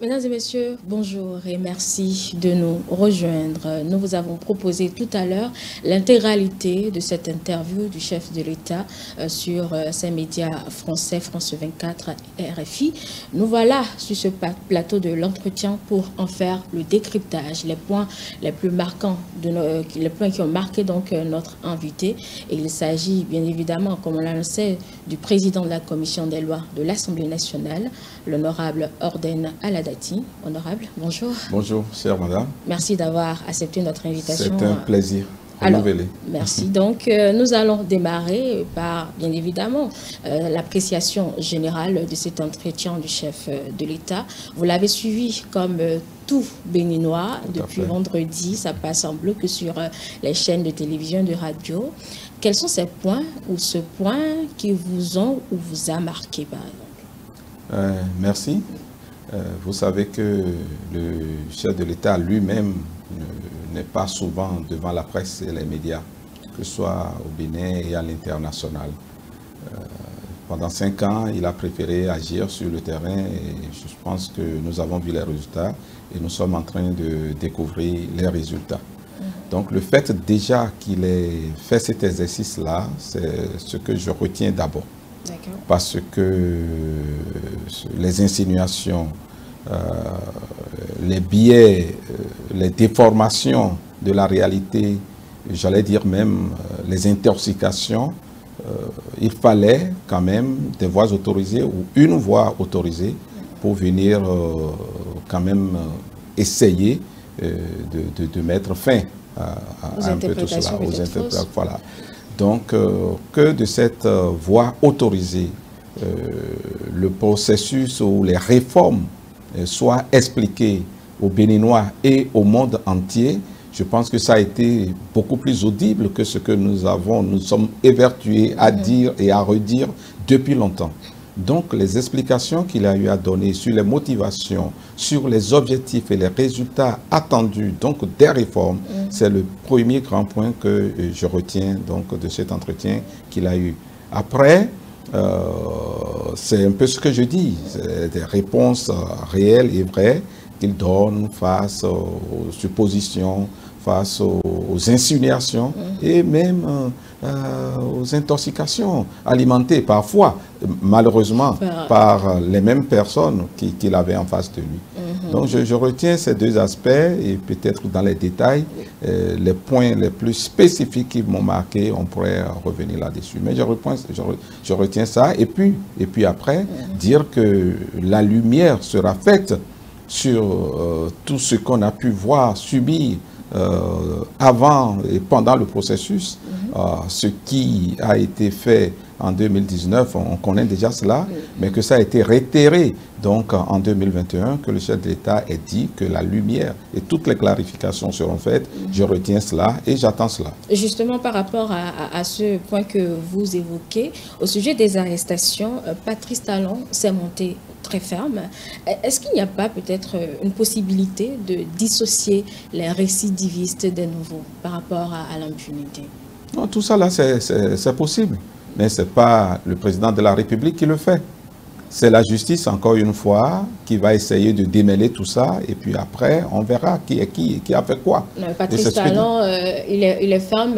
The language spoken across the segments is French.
Mesdames et messieurs, bonjour et merci de nous rejoindre. Nous vous avons proposé tout à l'heure l'intégralité de cette interview du chef de l'État sur ces médias français, France 24 et RFI. Nous voilà sur ce plateau de l'entretien pour en faire le décryptage, les points les plus marquants, les points qui ont marqué donc notre invité. Et il s'agit bien évidemment, comme on l'annonçait, du président de la Commission des lois de l'Assemblée nationale, l'honorable Orden Aladati. Honorable, bonjour. Bonjour, chère madame. Merci d'avoir accepté notre invitation. C'est un plaisir. Alors, merci. Donc, nous allons démarrer par, bien évidemment, l'appréciation générale de cet entretien du chef de l'État. Vous l'avez suivi comme tout Béninois depuis vendredi. Ça passe en bloc sur les chaînes de télévision, de radio. Quels sont ces points ou ce point qui vous ont ou vous a marqué, par exemple? Merci. Vous savez que le chef de l'État lui-même n'est pas souvent devant la presse et les médias, que ce soit au Bénin et à l'international. Pendant 5 ans, il a préféré agir sur le terrain et je pense que nous avons vu les résultats et nous sommes en train de découvrir les résultats. Donc le fait déjà qu'il ait fait cet exercice-là, c'est ce que je retiens d'abord. Parce que les insinuations, les biais, les déformations de la réalité, j'allais dire même les intoxications, il fallait quand même des voix autorisées ou une voix autorisée pour venir quand même essayer de mettre fin à un peu tout cela, aux interprétations. Voilà. Donc, que de cette voie autorisée, le processus ou les réformes soient expliquées aux Béninois et au monde entier, je pense que ça a été beaucoup plus audible que ce que nous sommes évertués à dire et à redire depuis longtemps. Donc, les explications qu'il a eu à donner sur les motivations, sur les objectifs et les résultats attendus donc des réformes, c'est le premier grand point que je retiens donc de cet entretien qu'il a eu. Après, c'est un peu ce que je dis, des réponses réelles et vraies qu'il donne face aux suppositions, face aux insinuations et même aux intoxications alimentées parfois, malheureusement, par les mêmes personnes qu'il avait en face de lui. Donc je retiens ces deux aspects et peut-être dans les détails, les points les plus spécifiques qui m'ont marqué, on pourrait revenir là-dessus. Mais je retiens ça et puis après, dire que la lumière sera faite sur tout ce qu'on a pu voir, subir avant et pendant le processus, ce qui a été fait en 2019, on connaît déjà cela, mais que ça a été réitéré donc en 2021, que le chef de l'État ait dit que la lumière et toutes les clarifications seront faites. Je retiens cela et j'attends cela. Justement, par rapport à ce point que vous évoquez, au sujet des arrestations, Patrice Talon s'est monté très ferme. Est-ce qu'il n'y a pas peut-être une possibilité de dissocier les récidivistes des nouveaux par rapport à l'impunité? Non, tout ça là, c'est possible. Mais ce n'est pas le président de la République qui le fait. C'est la justice, encore une fois, qui va essayer de démêler tout ça. Et puis après, on verra qui a fait quoi. Non, Patrice Talon, il est ferme.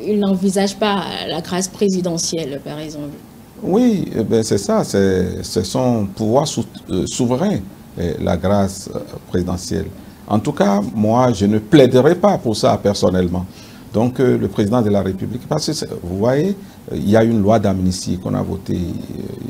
Il n'envisage pas la grâce présidentielle, par exemple. Oui, ben c'est ça. C'est son pouvoir souverain, la grâce présidentielle. En tout cas, moi, je ne plaiderai pas pour ça personnellement. Donc, le président de la République, parce que vous voyez, il y a une loi d'amnistie qu'on a votée.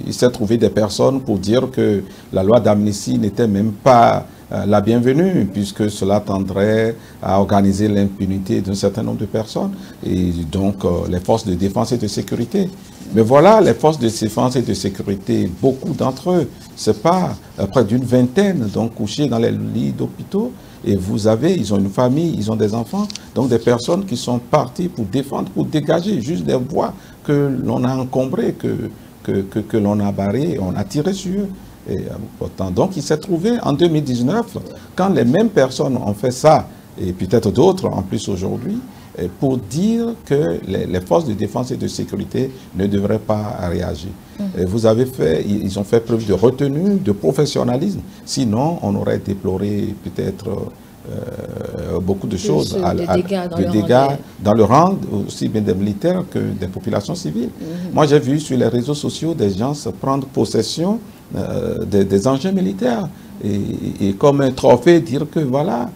Il s'est trouvé des personnes pour dire que la loi d'amnistie n'était même pas la bienvenue, puisque cela tendrait à organiser l'impunité d'un certain nombre de personnes, et donc les forces de défense et de sécurité. Mais voilà, les forces de défense et de sécurité, beaucoup d'entre eux, c'est pas près d'une vingtaine, donc couchés dans les lits d'hôpitaux. Et ils ont une famille, ils ont des enfants, donc des personnes qui sont parties pour défendre, pour dégager juste des voies que l'on a encombrées, que l'on a barrées, on a tiré sur eux. Et, donc il s'est trouvé en 2019, quand les mêmes personnes ont fait ça, et peut-être d'autres en plus aujourd'hui, pour dire que les forces de défense et de sécurité ne devraient pas réagir. Et ils ont fait preuve de retenue, de professionnalisme. Sinon, on aurait déploré peut-être beaucoup de choses, de dégâts dans le rang, aussi bien des militaires que des populations civiles. Moi, j'ai vu sur les réseaux sociaux des gens se prendre possession des engins militaires et comme un trophée dire que voilà.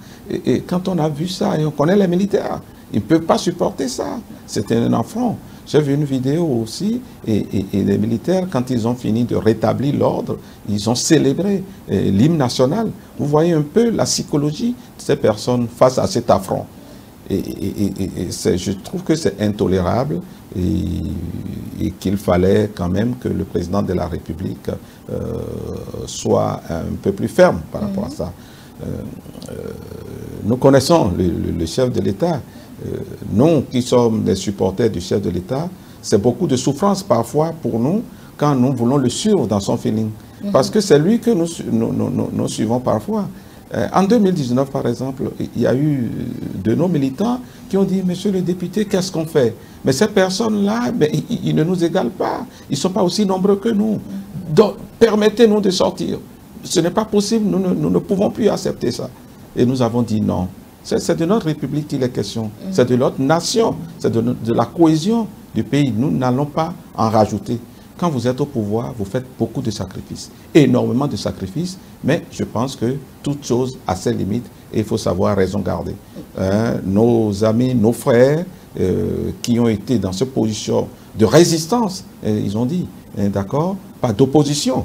Et quand on a vu ça, et on connaît les militaires, ils ne peuvent pas supporter ça. C'était un affront. J'ai vu une vidéo aussi, et les militaires, quand ils ont fini de rétablir l'ordre, ils ont célébré l'hymne national. Vous voyez un peu la psychologie de ces personnes face à cet affront. Je trouve que c'est intolérable et qu'il fallait quand même que le président de la République soit un peu plus ferme par rapport à ça. Nous connaissons le chef de l'État. Nous qui sommes des supporters du chef de l'État, c'est beaucoup de souffrance parfois pour nous quand nous voulons le suivre dans son feeling. Parce que c'est lui que nous suivons parfois. En 2019, par exemple, il y a eu de nos militants qui ont dit « Monsieur le député, qu'est-ce qu'on fait ?» Mais ces personnes-là, ils ne nous égalent pas. Ils ne sont pas aussi nombreux que nous. Donc, permettez-nous de sortir. Ce n'est pas possible, nous ne pouvons plus accepter ça. Et nous avons dit non. C'est de notre République qu'il est question. C'est de notre nation. C'est de la cohésion du pays. Nous n'allons pas en rajouter. Quand vous êtes au pouvoir, vous faites beaucoup de sacrifices. Énormément de sacrifices. Mais je pense que toute chose a ses limites et il faut savoir raison garder. Nos amis, nos frères qui ont été dans cette position de résistance, ils ont dit, d'accord, pas d'opposition.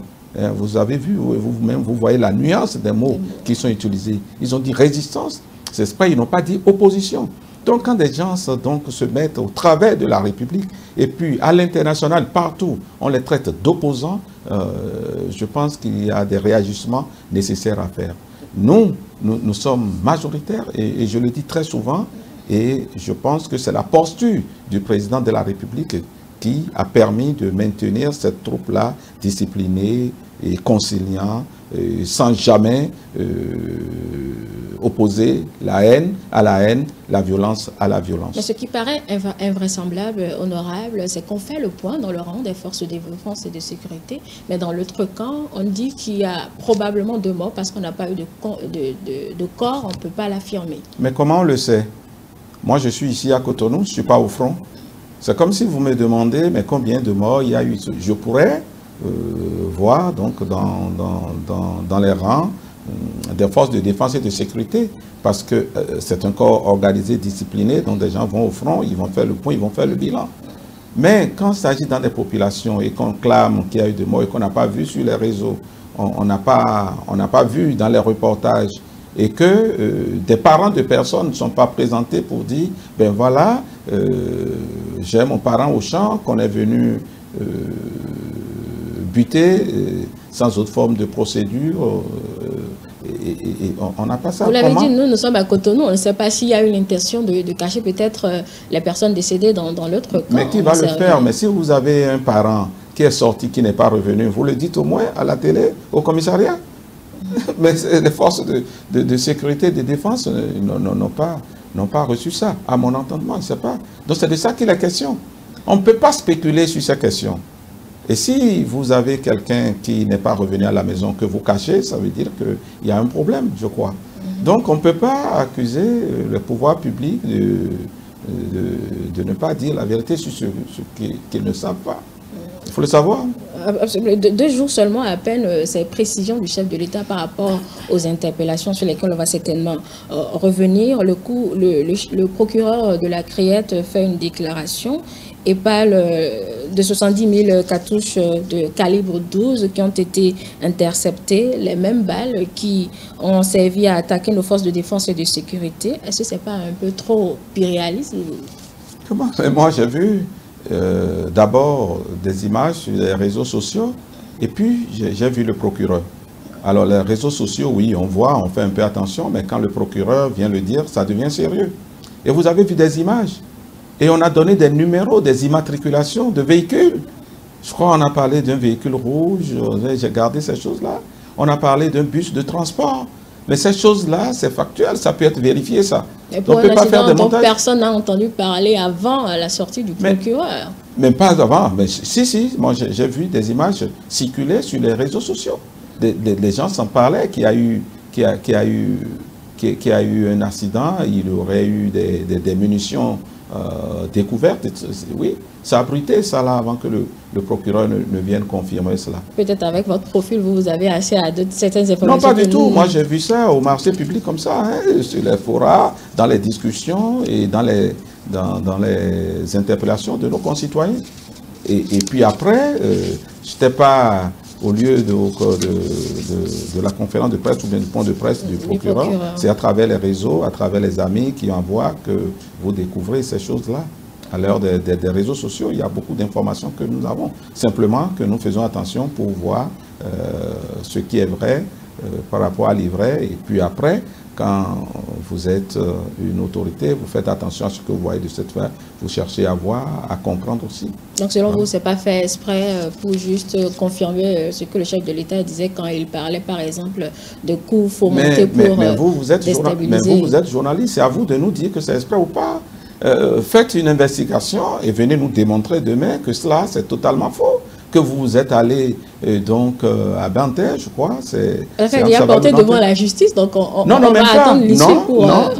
Vous avez vu, vous-même, vous voyez la nuance des mots qui sont utilisés. Ils ont dit résistance, c'est pas, ils n'ont pas dit opposition. Donc quand des gens se mettent au travers de la République, et puis à l'international, partout, on les traite d'opposants, je pense qu'il y a des réagissements nécessaires à faire. Nous sommes majoritaires, et je le dis très souvent, et je pense que c'est la posture du président de la République qui a permis de maintenir cette troupe-là disciplinée et conciliant, sans jamais opposer la haine à la haine, la violence à la violence. Mais ce qui paraît invraisemblable, honorable, c'est qu'on fait le point dans le rang des forces de défense et de sécurité, mais dans l'autre camp, on dit qu'il y a probablement 2 morts parce qu'on n'a pas eu de corps, on ne peut pas l'affirmer. Mais comment on le sait? Moi, je suis ici à Cotonou, je ne suis pas au front. C'est comme si vous me demandez, mais combien de morts il y a eu? Je pourrais voir donc dans les rangs des forces de défense et de sécurité, parce que c'est un corps organisé, discipliné, donc des gens vont au front, ils vont faire le point, ils vont faire le bilan. Mais quand il s'agit dans des populations et qu'on clame qu'il y a eu des morts et qu'on n'a pas vu sur les réseaux, on n'a pas vu dans les reportages, et que des parents de personnes ne sont pas présentés pour dire, ben voilà, j'ai mon parent au champ qu'on est venu buter sans autre forme de procédure, et on n'a pas ça. Vous l'avez dit, nous sommes à Cotonou, on ne sait pas s'il y a eu l'intention de cacher peut-être les personnes décédées dans l'autre camp. Mais qui va le faire? Mais si vous avez un parent qui est sorti, qui n'est pas revenu, vous le dites au moins à la télé, au commissariat. Mais les forces de sécurité et de défense n'ont pas reçu ça, à mon entendement, je ne sais pas. Donc c'est de ça qu'il est question. On ne peut pas spéculer sur ces questions. Et si vous avez quelqu'un qui n'est pas revenu à la maison, que vous cachez, ça veut dire qu'il y a un problème, je crois. Donc on ne peut pas accuser le pouvoir public de ne pas dire la vérité sur ce qu'ils ne savent pas. Il faut le savoir. Absolument. 2 jours seulement à peine, ces précisions du chef de l'État par rapport aux interpellations sur lesquelles on va certainement revenir. Le procureur de la Criette fait une déclaration et parle de 70 000 cartouches de calibre 12 qui ont été interceptées, les mêmes balles qui ont servi à attaquer nos forces de défense et de sécurité. Est-ce que ce n'est pas un peu trop irréaliste? Comment? Moi, j'ai vu d'abord des images sur les réseaux sociaux et puis j'ai vu le procureur. Alors les réseaux sociaux, oui, on voit, on fait un peu attention, mais quand le procureur vient le dire, ça devient sérieux. Et vous avez vu des images et on a donné des numéros, des immatriculations de véhicules. Je crois qu'on a parlé d'un véhicule rouge, j'ai gardé ces choses-là. On a parlé d'un bus de transport. Mais ces choses-là, c'est factuel, ça peut être vérifié, ça. Et pour on ne peut pas faire de donc montage. Personne n'a entendu parler avant la sortie du procureur. Même pas avant. Mais si, moi j'ai vu des images circuler sur les réseaux sociaux. Les gens s'en parlaient, qu'il y a eu un accident, il aurait eu des munitions découvertes. Oui, ça a bruité ça là avant que le procureur ne vienne confirmer cela. Peut-être avec votre profil, vous avez accès à certaines informations. Non, pas du tout. Moi, j'ai vu ça au marché public comme ça, hein, sur les forats, dans les discussions et dans les interpellations de nos concitoyens. Et puis après, je n'étais pas au lieu de la conférence de presse ou bien du point de presse du procureur. C'est à travers les réseaux, à travers les amis qui envoient que vous découvrez ces choses-là. À l'heure des réseaux sociaux, il y a beaucoup d'informations que nous avons. Simplement que nous faisons attention pour voir ce qui est vrai par rapport à l'ivraie. Et puis après, quand vous êtes une autorité, vous faites attention à ce que vous voyez de cette affaire. Vous cherchez à voir, à comprendre aussi. Donc selon vous, ce n'est pas fait exprès pour juste confirmer ce que le chef de l'État disait quand il parlait, par exemple, de coups fomentés pour mais vous êtes déstabiliser. Mais vous êtes journaliste, c'est à vous de nous dire que c'est exprès ou pas. Faites une investigation et venez nous démontrer demain que cela, c'est totalement faux. Que vous êtes allé à Bantay, je crois. Il a porté devant la justice, donc on va attendre l'issue pour... Non,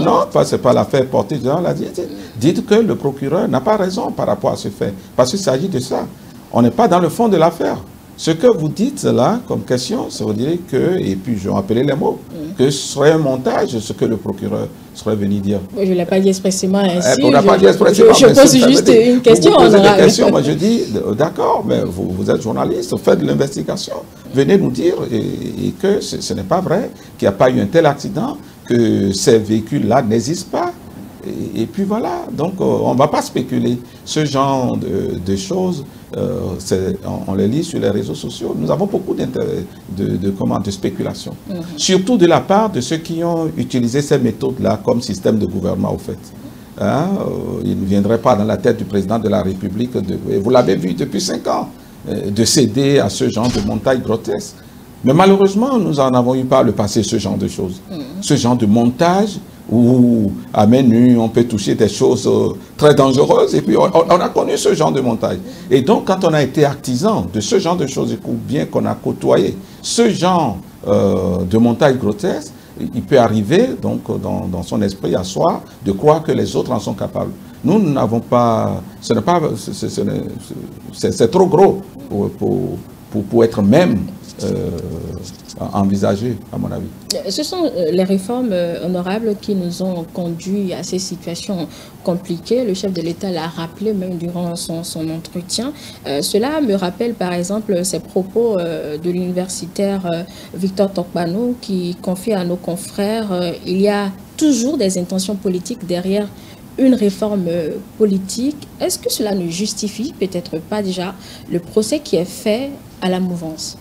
ce n'est pas l'affaire portée devant la justice. Dites que le procureur n'a pas raison par rapport à ce fait. Parce qu'il s'agit de ça. On n'est pas dans le fond de l'affaire. Ce que vous dites là, comme question, ça veut dire que, et puis je vais appeler les mots, que ce serait un montage, ce que le procureur serait venu dire. Je ne l'ai pas dit expressément ainsi. Je pose juste une question. Vous posez des questions, moi je dis, d'accord, mais vous êtes journaliste, faites de l'investigation. Venez nous dire et que ce n'est pas vrai, qu'il n'y a pas eu un tel accident, que ces véhicules-là n'existent pas. Et puis voilà, donc on ne va pas spéculer. Ce genre de choses, on les lit sur les réseaux sociaux. Nous avons beaucoup de spéculation. Surtout de la part de ceux qui ont utilisé ces méthodes-là comme système de gouvernement, au fait. Hein, il ne viendrait pas dans la tête du président de la République, et vous l'avez vu depuis 5 ans, de céder à ce genre de montage grotesque. Mais malheureusement, nous en avons eu par le passé ce genre de choses. Ce genre de montage où à main nue, on peut toucher des choses très dangereuses. Et puis, on a connu ce genre de montage. Et donc, quand on a été artisan de ce genre de choses, ou bien qu'on a côtoyé ce genre de montage grotesque, il peut arriver, donc, dans son esprit à soi, de croire que les autres en sont capables. Nous n'avons pas... C'est trop gros pour être même... envisagé, à mon avis. Ce sont les réformes honorables qui nous ont conduit à ces situations compliquées. Le chef de l'État l'a rappelé même durant son entretien. Cela me rappelle par exemple ces propos de l'universitaire Victor Tokpano qui confie à nos confrères il y a toujours des intentions politiques derrière une réforme politique. Est-ce que cela ne justifie peut-être pas déjà le procès qui est fait à la mouvance?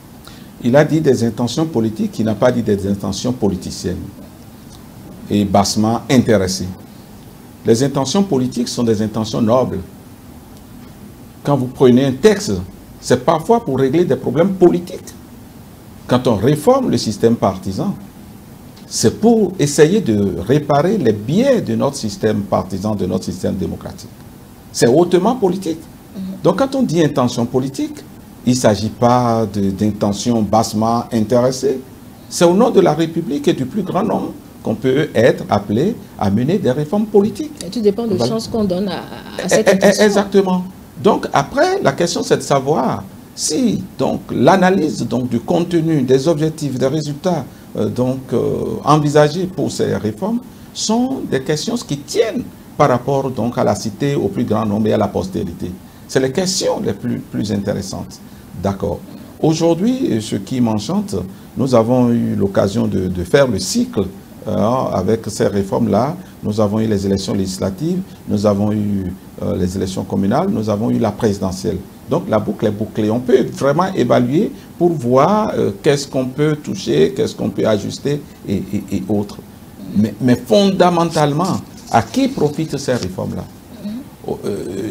Il a dit des intentions politiques, il n'a pas dit des intentions politiciennes et bassement intéressées. Les intentions politiques sont des intentions nobles. Quand vous prenez un texte, c'est parfois pour régler des problèmes politiques. Quand on réforme le système partisan, c'est pour essayer de réparer les biais de notre système partisan, de notre système démocratique. C'est hautement politique. Donc quand on dit intention politique, il ne s'agit pas d'intentions bassement intéressées. C'est au nom de la République et du plus grand nombre qu'on peut être appelé à mener des réformes politiques. Et tout dépend de la chance qu'on donne à cette intention. Exactement. Donc après, la question c'est de savoir si l'analyse du contenu, des objectifs, des résultats envisagés pour ces réformes sont des questions qui tiennent par rapport à la cité, au plus grand nombre et à la postérité. C'est les questions les plus intéressantes. D'accord. Aujourd'hui, ce qui m'enchante, nous avons eu l'occasion de faire le cycle avec ces réformes-là. Nous avons eu les élections législatives, nous avons eu les élections communales, nous avons eu la présidentielle. Donc la boucle est bouclée. On peut vraiment évaluer pour voir qu'est-ce qu'on peut toucher, qu'est-ce qu'on peut ajuster et autres. Mais fondamentalement, à qui profitent ces réformes-là?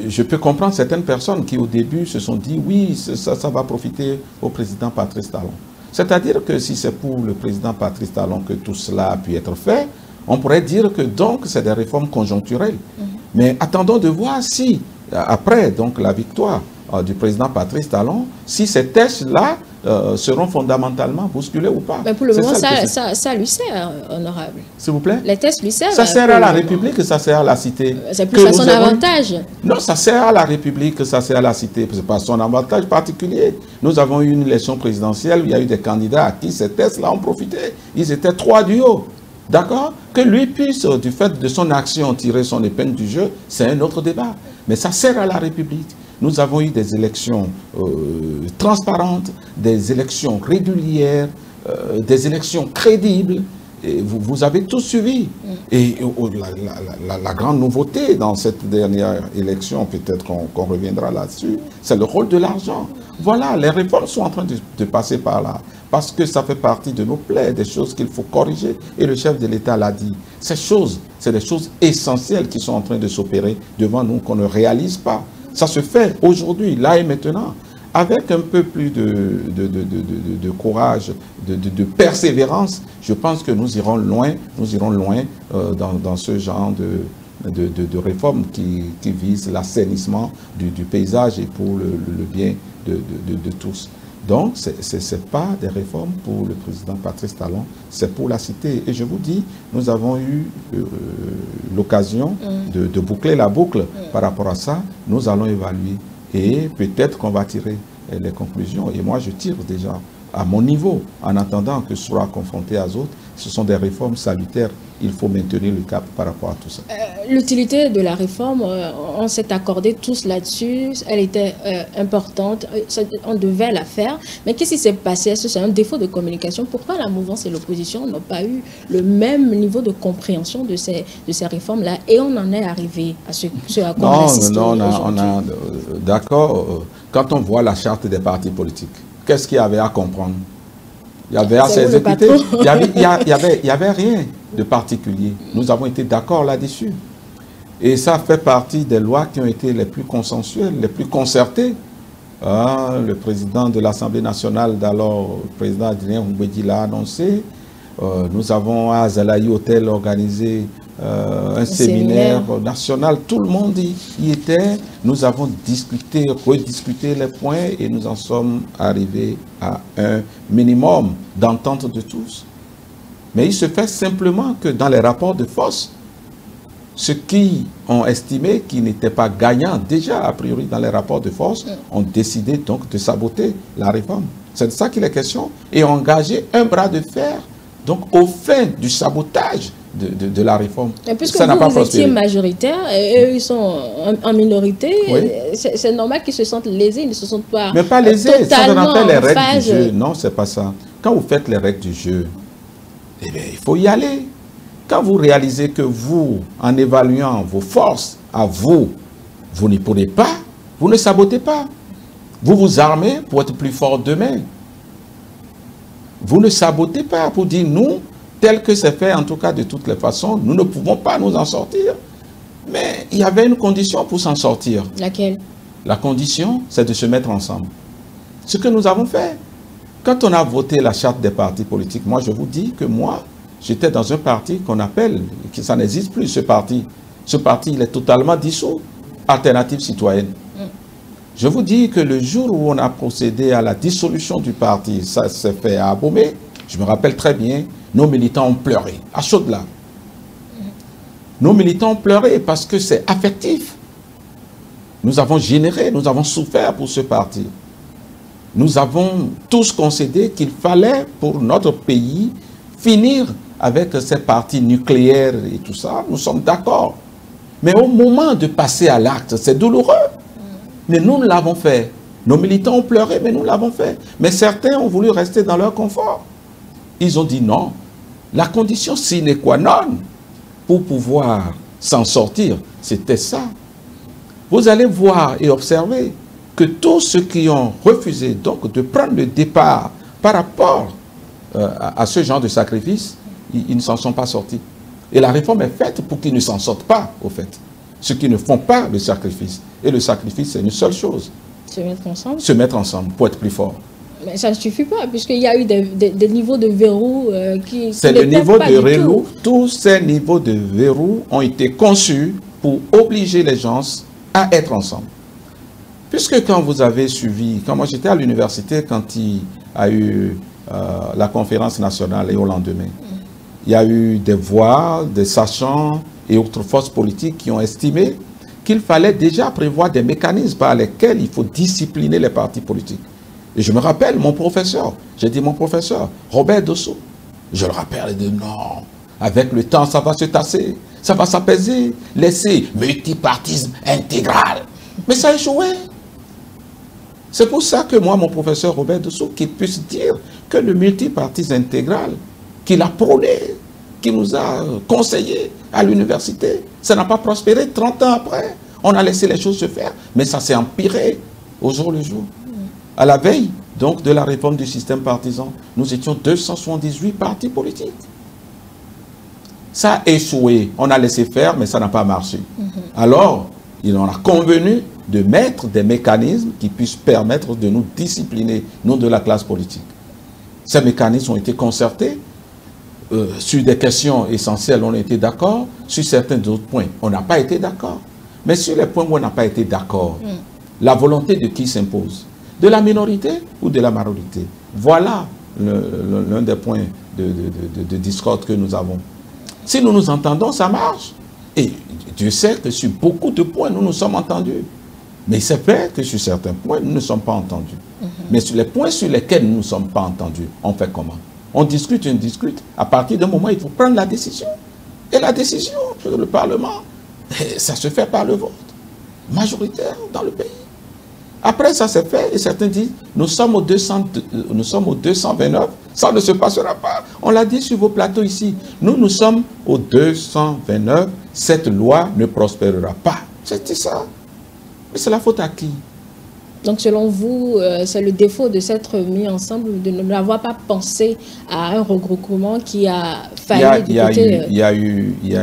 Je peux comprendre certaines personnes qui au début se sont dit oui, ça va profiter au président Patrice Talon. C'est-à-dire que si c'est pour le président Patrice Talon que tout cela a pu être fait, on pourrait dire que donc c'est des réformes conjoncturelles. Mais attendons de voir si, après donc la victoire du président Patrice Talon, si ces tests-là seront fondamentalement bousculés ou pas. Mais pour le moment, ça lui sert, honorable. S'il vous plaît? Les tests lui servent. Ça sert à la République, ça sert à la cité. C'est plus à son avantage. Non, ça sert à la République, ça sert à la cité. Ce n'est pas son avantage particulier. Nous avons eu une élection présidentielle où il y a eu des candidats à qui ces tests-là ont profité. Ils étaient 3 du haut. D'accord? Que lui puisse, du fait de son action, tirer son épingle du jeu, c'est un autre débat. Mais ça sert à la République. Nous avons eu des élections transparentes, des élections régulières, des élections crédibles. Et vous avez tout suivi. Et la grande nouveauté dans cette dernière élection, peut-être qu'on reviendra là-dessus, c'est le rôle de l'argent. Voilà, les réformes sont en train de passer par là. Parce que ça fait partie de nos plaies, des choses qu'il faut corriger. Et le chef de l'État l'a dit. Ces choses, c'est des choses essentielles qui sont en train de s'opérer devant nous, qu'on ne réalise pas. Ça se fait aujourd'hui, là et maintenant. Avec un peu plus de courage, de persévérance, je pense que nous irons loin dans ce genre de réformes qui visent l'assainissement du paysage et pour le bien de tous. Donc, ce n'est pas des réformes pour le président Patrice Talon, c'est pour la cité. Et je vous dis, nous avons eu l'occasion de boucler la boucle par rapport à ça. Nous allons évaluer et peut-être qu'on va tirer les conclusions. Et moi, je tire déjà à mon niveau, en attendant que ce soit confronté à d'autres. Ce sont des réformes salutaires. Il faut maintenir le cap par rapport à tout ça. L'utilité de la réforme, on s'est accordé tous là-dessus. Elle était importante. On devait la faire. Mais qu'est-ce qui s'est passé? Est-ce que c'est un défaut de communication? Pourquoi la mouvance et l'opposition n'ont pas eu le même niveau de compréhension de ces réformes-là? Et on en est arrivé à ce à quoi on assiste aujourd'hui. D'accord. Quand on voit la charte des partis politiques, qu'est-ce qu'il y avait à comprendre? Il y avait à s'exécuter. Il n'y avait rien de particulier. Nous avons été d'accord là-dessus. Et ça fait partie des lois qui ont été les plus consensuelles, les plus concertées. Le président de l'Assemblée nationale d'alors, le président Adrien Oumbedi l'a annoncé. Nous avons à Zalaï Hôtel organisé un séminaire national. Tout le monde y était. Nous avons discuté, rediscuté les points et nous en sommes arrivés à un minimum d'entente de tous. Mais il se fait simplement que dans les rapports de force, ceux qui ont estimé qu'ils n'étaient pas gagnants déjà, a priori, dans les rapports de force, ont décidé donc de saboter la réforme. C'est de ça qu'il est question. Et engager un bras de fer, donc au fin du sabotage de la réforme. Et puisque vous étiez majoritaire et eux, ils sont en minorité, oui. C'est normal qu'ils se sentent lésés, ils ne se sentent pas mais pas lésés, ça on appelle les règles du jeu. Non, c'est pas ça. Quand vous faites les règles du jeu, eh bien, il faut y aller. Quand vous réalisez que vous, en évaluant vos forces à vous, vous n'y pourrez pas, vous ne sabotez pas. Vous vous armez pour être plus fort demain. Vous ne sabotez pas pour dire nous, tel que c'est fait, en tout cas de toutes les façons, nous ne pouvons pas nous en sortir. Mais il y avait une condition pour s'en sortir. Laquelle? La condition, c'est de se mettre ensemble. Ce que nous avons fait. Quand on a voté la charte des partis politiques, moi je vous dis que moi, j'étais dans un parti qu'on appelle, que ça n'existe plus ce parti. Ce parti, il est totalement dissous. Alternative citoyenne. Je vous dis que le jour où on a procédé à la dissolution du parti, ça s'est fait à Abomey, je me rappelle très bien, nos militants ont pleuré, à chaudes larmes. Nos militants ont pleuré parce que c'est affectif. Nous avons généré, nous avons souffert pour ce parti. Nous avons tous concédé qu'il fallait pour notre pays finir avec ces partis nucléaires et tout ça. Nous sommes d'accord. Mais au moment de passer à l'acte, c'est douloureux. Mais nous l'avons fait. Nos militants ont pleuré, mais nous l'avons fait. Mais certains ont voulu rester dans leur confort. Ils ont dit non. La condition sine qua non pour pouvoir s'en sortir, c'était ça. Vous allez voir et observer que tous ceux qui ont refusé donc de prendre le départ par rapport à ce genre de sacrifice, ils ne s'en sont pas sortis. Et la réforme est faite pour qu'ils ne s'en sortent pas, au fait. Ceux qui ne font pas le sacrifice. Et le sacrifice, c'est une seule chose. Se mettre ensemble. Se mettre ensemble pour être plus fort. Mais ça ne suffit pas, puisqu'il y a eu des niveaux de verrou qui... C'est le niveau de verrou. Tous ces niveaux de verrou ont été conçus pour obliger les gens à être ensemble. Puisque quand vous avez suivi, quand moi j'étais à l'université, quand il y a eu la conférence nationale et au lendemain, il y a eu des voix, des sachants et autres forces politiques qui ont estimé qu'il fallait déjà prévoir des mécanismes par lesquels il faut discipliner les partis politiques. Et je me rappelle, mon professeur, j'ai dit mon professeur, Robert Dosso, je le rappelle, il dit non, avec le temps ça va se tasser, ça va s'apaiser, laisser multipartisme intégral. Mais ça a échoué. C'est pour ça que moi, mon professeur Robert Dosso, qu'il puisse dire que le multipartisme intégral qu'il a prôné, qu'il nous a conseillé à l'université, ça n'a pas prospéré 30 ans après. On a laissé les choses se faire, mais ça s'est empiré au jour le jour. À la veille donc de la réforme du système partisan, nous étions 278 partis politiques. Ça a échoué. On a laissé faire, mais ça n'a pas marché. Alors, il en a convenu de mettre des mécanismes qui puissent permettre de nous discipliner, nous de la classe politique. Ces mécanismes ont été concertés. Sur des questions essentielles, on a été d'accord. Sur certains autres points, on n'a pas été d'accord. Mais sur les points où on n'a pas été d'accord, la volonté de qui s'impose? De la minorité ou de la majorité? Voilà l'un des points de discorde que nous avons. Si nous nous entendons, ça marche. Et Dieu sait que sur beaucoup de points, nous nous sommes entendus. Mais c'est vrai que sur certains points, nous ne sommes pas entendus. Mais sur les points sur lesquels nous ne sommes pas entendus, on fait comment? On discute, on discute. À partir d'un moment, il faut prendre la décision. Et la décision, le Parlement, ça se fait par le vote majoritaire dans le pays. Après, ça s'est fait et certains disent, nous sommes au 229, ça ne se passera pas. On l'a dit sur vos plateaux ici. Nous sommes au 229, cette loi ne prospérera pas. C'était ça. Mais c'est la faute à qui? Donc, selon vous, c'est le défaut de s'être mis ensemble, de n'avoir pas pensé à un regroupement qui a failli du côté... Il y a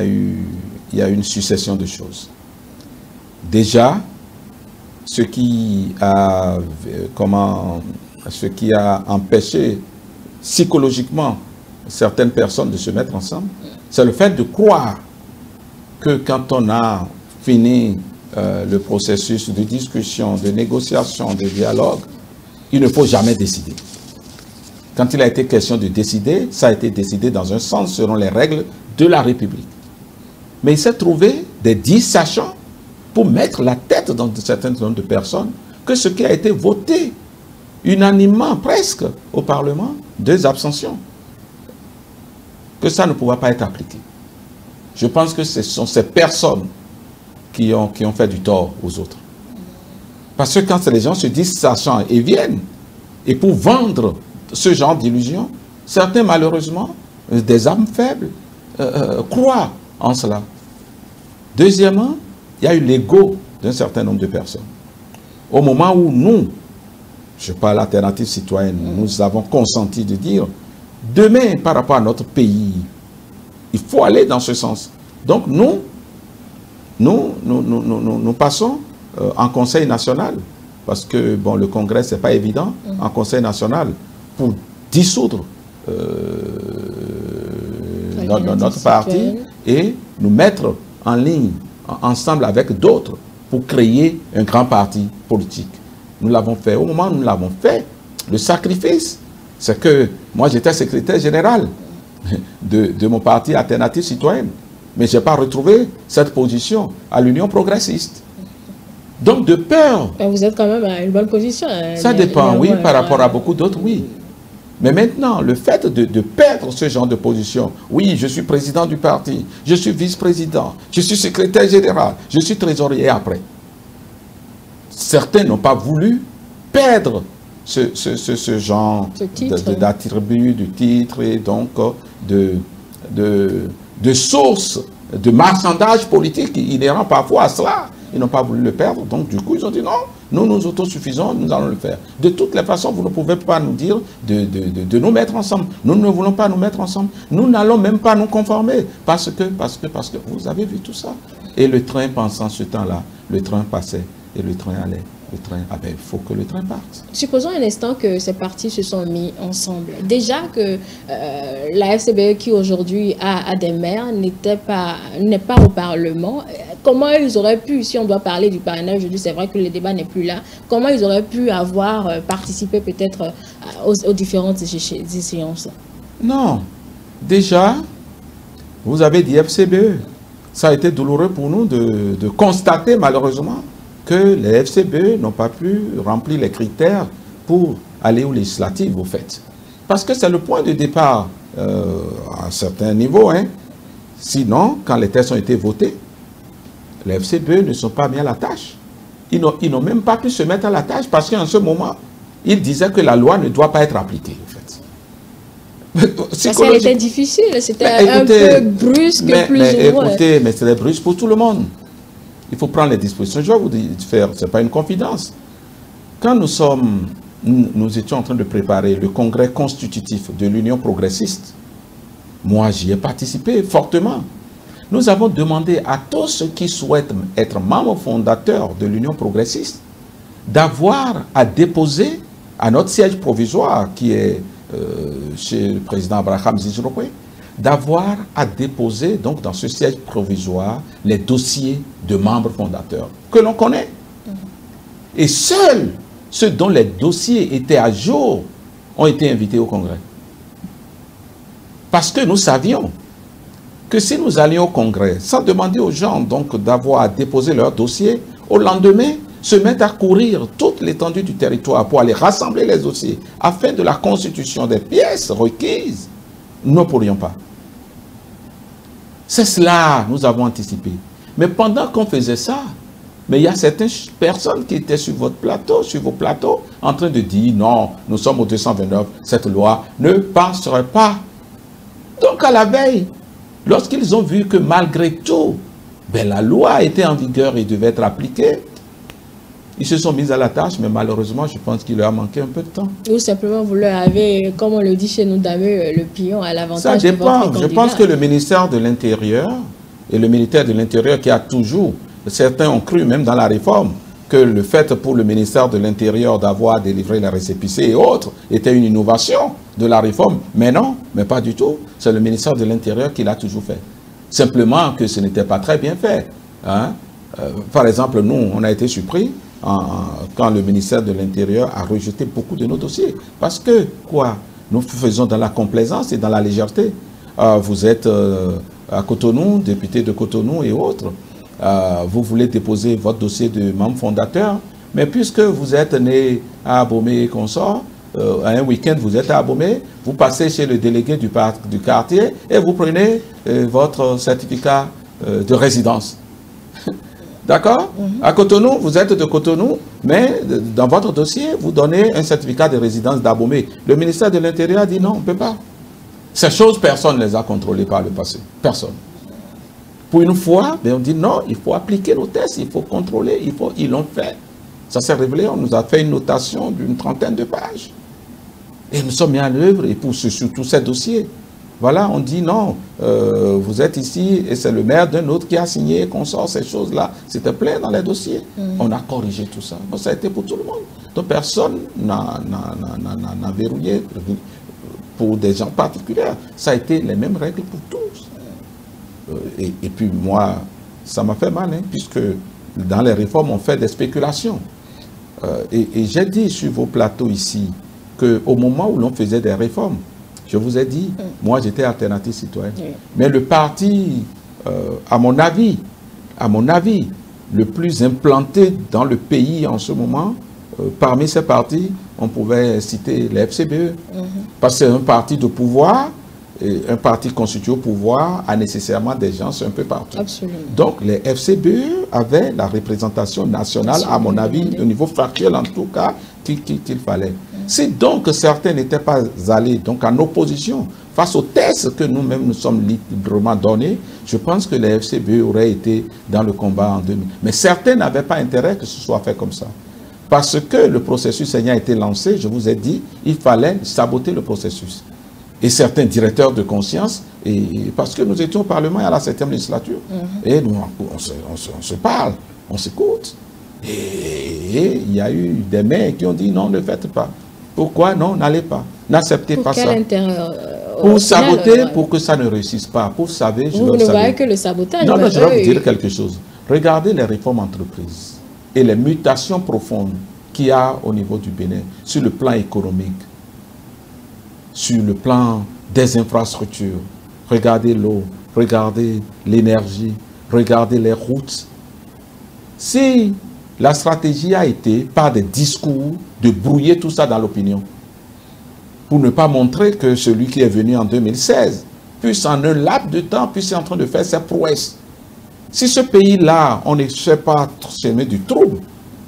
eu une succession de choses. Déjà, ce qui a empêché psychologiquement certaines personnes de se mettre ensemble, c'est le fait de croire que quand on a fini le processus de discussion, de négociation, de dialogue, il ne faut jamais décider. Quand il a été question de décider, ça a été décidé dans un sens selon les règles de la République. Mais il s'est trouvé des 10 sachants pour mettre la tête dans un certain nombre de personnes que ce qui a été voté unanimement presque au Parlement, 2 abstentions, que ça ne pourra pas être appliqué. Je pense que ce sont ces personnes qui ont fait du tort aux autres. Parce que quand les gens se disent sachants et viennent, et pour vendre ce genre d'illusion, certains malheureusement, des âmes faibles, croient en cela. Deuxièmement, il y a eu l'ego d'un certain nombre de personnes. Au moment où nous, je parle alternative citoyenne, nous avons consenti de dire, demain par rapport à notre pays, il faut aller dans ce sens. Donc nous passons en Conseil national, parce que bon, le Congrès, ce n'est pas évident, en Conseil national, pour dissoudre notre parti et nous mettre en ligne, ensemble avec d'autres, pour créer un grand parti politique. Nous l'avons fait. Au moment où nous l'avons fait, le sacrifice, c'est que moi j'étais secrétaire général de mon parti Alternative Citoyenne. Mais je n'ai pas retrouvé cette position à l'Union progressiste. Donc de peur... Vous êtes quand même à une bonne position. Ça dépend, oui, par rapport à beaucoup d'autres, oui. Mais maintenant, le fait de perdre ce genre de position, oui, je suis président du parti, je suis vice-président, je suis secrétaire général, je suis trésorier après. Certains n'ont pas voulu perdre ce genre d'attribut, de titre et donc de sources de marchandage politique inhérent parfois à cela. Ils n'ont pas voulu le perdre, donc du coup ils ont dit non, nous nous autosuffisons, nous allons le faire. De toutes les façons, vous ne pouvez pas nous dire de nous mettre ensemble. Nous ne voulons pas nous mettre ensemble. Nous n'allons même pas nous conformer parce que vous avez vu tout ça. Et le train, pensant ce temps-là, le train passait et le train allait. le train, ah ben, il faut que le train parte. Supposons un instant que ces partis se sont mis ensemble. Déjà que la FCBE qui aujourd'hui a des maires n'est pas au Parlement, comment ils auraient pu, si on doit parler du parrainage aujourd'hui, c'est vrai que le débat n'est plus là, comment ils auraient pu avoir participé peut-être aux différentes échéances? Non, déjà, vous avez dit FCBE. Ça a été douloureux pour nous de constater malheureusement que les FCBE n'ont pas pu remplir les critères pour aller aux législatives, au fait. Parce que c'est le point de départ à un certain niveau. Hein. Sinon, quand les textes ont été votés, les FCBE ne sont pas mis à la tâche. Ils n'ont même pas pu se mettre à la tâche parce qu'en ce moment, ils disaient que la loi ne doit pas être appliquée, en fait. Parce qu'elle était difficile, c'était un peu brusque, plus ou moins. Écoutez, mais c'est brusque pour tout le monde. Il faut prendre les dispositions. Je vais vous faire, ce n'est pas une confidence. Quand nous étions en train de préparer le congrès constitutif de l'Union progressiste, moi j'y ai participé fortement. Nous avons demandé à tous ceux qui souhaitent être membres fondateurs de l'Union progressiste d'avoir à déposer à notre siège provisoire qui est chez le président Abraham Zizroué, d'avoir à déposer donc dans ce siège provisoire les dossiers de membres fondateurs que l'on connaît. Et seuls ceux dont les dossiers étaient à jour ont été invités au congrès. Parce que nous savions que si nous allions au congrès sans demander aux gens donc d'avoir à déposer leur dossier, au lendemain se mettre à courir toute l'étendue du territoire pour aller rassembler les dossiers afin de la constitution des pièces requises, nous ne pourrions pas. C'est cela, nous avons anticipé. Mais pendant qu'on faisait ça, mais il y a certaines personnes qui étaient sur votre plateau, sur vos plateaux, en train de dire non, nous sommes au 229, cette loi ne passerait pas. Donc à la veille, lorsqu'ils ont vu que malgré tout, ben, la loi était en vigueur et devait être appliquée, ils se sont mis à la tâche, mais malheureusement, je pense qu'il leur a manqué un peu de temps. Ou simplement, vous leur avez, comme on le dit chez nous, damé le pion à l'avantage. Ça dépend. Je pense que le ministère de l'Intérieur et le ministère de l'Intérieur qui a toujours, certains ont cru même dans la réforme, que le fait pour le ministère de l'Intérieur d'avoir délivré les récépissés et autres était une innovation de la réforme. Mais non, mais pas du tout. C'est le ministère de l'Intérieur qui l'a toujours fait. Simplement que ce n'était pas très bien fait. Hein? Par exemple, nous, on a été surpris quand le ministère de l'Intérieur a rejeté beaucoup de nos dossiers. Parce que, quoi, nous faisons dans la complaisance et dans la légèreté. Vous êtes à Cotonou, député de Cotonou et autres. Vous voulez déposer votre dossier de membre fondateur, mais puisque vous êtes né à Abomey et consort, un week-end vous êtes à Abomey, vous passez chez le délégué du quartier et vous prenez votre certificat de résidence. D'accord? À Cotonou, vous êtes de Cotonou, mais dans votre dossier, vous donnez un certificat de résidence d'Abomey. Le ministère de l'Intérieur a dit non, on ne peut pas. Ces choses, personne ne les a contrôlées par le passé. Personne. Pour une fois, on dit non, il faut appliquer nos tests, il faut contrôler, ils l'ont fait. Ça s'est révélé, on nous a fait une notation d'une 30aine de pages. Et nous sommes mis en œuvre, et pour sur tous ces dossiers. Voilà, on dit non, vous êtes ici et c'est le maire d'un autre qui a signé, qu'on sort ces choses-là. C'était plein dans les dossiers. On a corrigé tout ça. Donc ça a été pour tout le monde. Donc personne n'a verrouillé pour des gens particuliers. Ça a été les mêmes règles pour tous. Et puis moi, ça m'a fait mal, hein, puisque dans les réformes, on fait des spéculations. Et j'ai dit sur vos plateaux ici qu'au moment où l'on faisait des réformes, je vous ai dit, moi j'étais alternative citoyenne. Mais le parti, à mon avis, le plus implanté dans le pays en ce moment, parmi ces partis, on pouvait citer les FCBE. Parce que c'est un parti de pouvoir, et un parti constitué au pouvoir a nécessairement des gens un peu partout. Absolument. Donc les FCBE avaient la représentation nationale, à mon avis, au niveau factuel en tout cas, qu'il fallait. Si donc certains n'étaient pas allés donc en opposition face aux tests que nous-mêmes nous sommes librement donnés, je pense que les FCBE auraient été dans le combat en 2000. Mais certains n'avaient pas intérêt que ce soit fait comme ça. Parce que le processus ayant été lancé, je vous ai dit, il fallait saboter le processus. Et certains directeurs de conscience, parce que nous étions au Parlement à la 7e législature, et nous, on se parle, on s'écoute. Et il y a eu des maires qui ont dit non, ne faites pas. Pourquoi? Non, n'allez pas. N'acceptez pas ça. Pour saboter, pour que ça ne réussisse pas. Pour savoir, vous ne voyez que le sabotage. Non, je vais vous dire quelque chose. Regardez les réformes entreprises et les mutations profondes qu'il y a au niveau du Bénin, sur le plan économique, sur le plan des infrastructures. Regardez l'eau, regardez l'énergie, regardez les routes. Si la stratégie a été, par des discours, de brouiller tout ça dans l'opinion, pour ne pas montrer que celui qui est venu en 2016, puisse en un laps de temps, puisse être en train de faire ses prouesses. Si ce pays-là, on ne sait pas semer du trouble,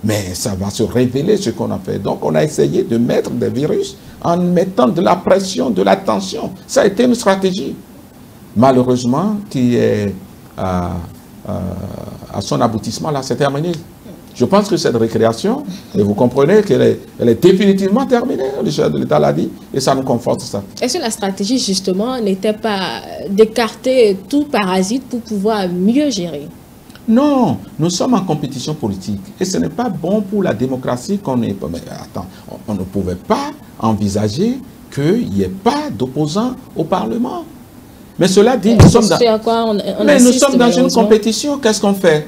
mais ça va se révéler ce qu'on a fait. Donc on a essayé de mettre des virus en mettant de la pression, de la tension. Ça a été une stratégie. Malheureusement, qui est à son aboutissement, là, c'est terminé. Je pense que cette récréation, et vous comprenez qu'elle est définitivement terminée, le chef de l'État l'a dit, et ça nous conforte ça. Est-ce que la stratégie, justement, n'était pas d'écarter tout parasite pour pouvoir mieux gérer? Non, nous sommes en compétition politique, et ce n'est pas bon pour la démocratie qu'on ait... Mais attends, on ne pouvait pas envisager qu'il n'y ait pas d'opposants au Parlement. Mais cela dit, nous sommes dans une compétition, qu'est-ce qu'on fait?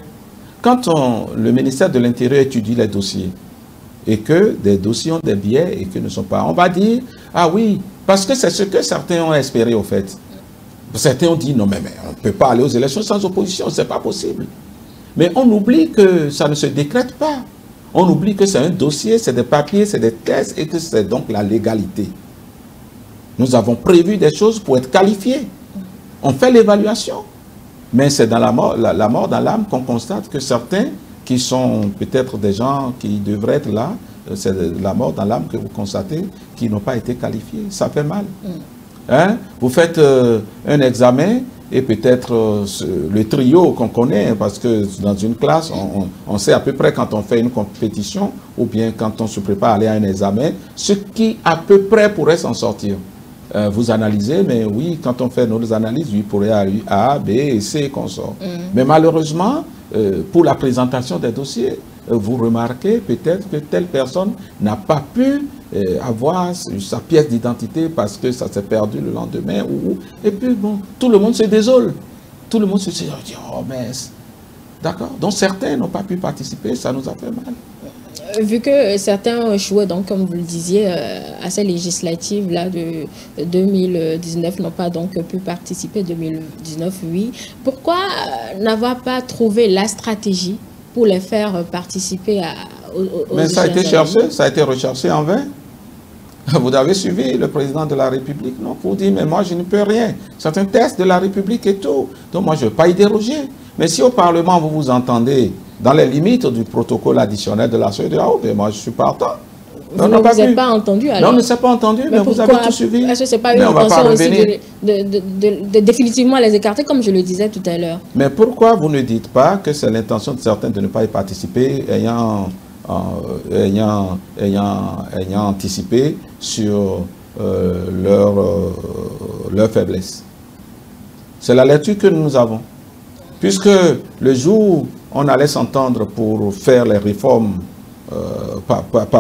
Quand le ministère de l'Intérieur étudie les dossiers et que des dossiers ont des biais et que ne sont pas, on va dire, ah oui, parce que c'est ce que certains ont espéré au fait. Certains ont dit, non mais on ne peut pas aller aux élections sans opposition, c'est pas possible. Mais on oublie que ça ne se décrète pas. On oublie que c'est un dossier, c'est des papiers, c'est des tests et que c'est donc la légalité. Nous avons prévu des choses pour être qualifiés. On fait l'évaluation. Mais c'est dans la mort dans l'âme qu'on constate que certains qui sont peut-être des gens qui devraient être là, c'est la mort dans l'âme que vous constatez, qui n'ont pas été qualifiés. Ça fait mal. Hein? Vous faites un examen et peut-être le trio qu'on connaît, parce que dans une classe, on sait à peu près quand on fait une compétition ou bien quand on se prépare à aller à un examen, ce qui à peu près pourrait s'en sortir. Vous analysez, mais oui, quand on fait nos analyses, il pourrait aller A, B et C qu'on sort. Mais malheureusement, pour la présentation des dossiers, vous remarquez peut-être que telle personne n'a pas pu avoir sa pièce d'identité parce que ça s'est perdu le lendemain. Et puis, bon, tout le monde se désole. Tout le monde se dit, oh, mais... D'accord. Donc, certains n'ont pas pu participer, ça nous a fait mal. Vu que certains ont échoué, donc, comme vous le disiez, à ces législatives là, de 2019 n'ont pas donc pu participer, 2019, oui. Pourquoi n'avoir pas trouvé la stratégie pour les faire participer aux Mais ça a été cherché, ça a été recherché en vain. Vous avez suivi le président de la République, non? Pour dire, mais moi je ne peux rien. C'est un test de la République et tout. Donc moi je ne vais pas y déroger. Mais si au Parlement vous vous entendez dans les limites du protocole additionnel de la CEDEAO, ben moi je suis partant. Vous ne vous êtes pas entendu alors? Non, on ne s'est pas entendu, mais vous avez tout suivi. Est-ce que ce n'est pas une intention aussi de définitivement les écarter, comme je le disais tout à l'heure? Mais pourquoi vous ne dites pas que c'est l'intention de certains de ne pas y participer, ayant anticipé sur leur faiblesse? C'est la lecture que nous avons. Puisque le jour où on allait s'entendre pour faire les réformes,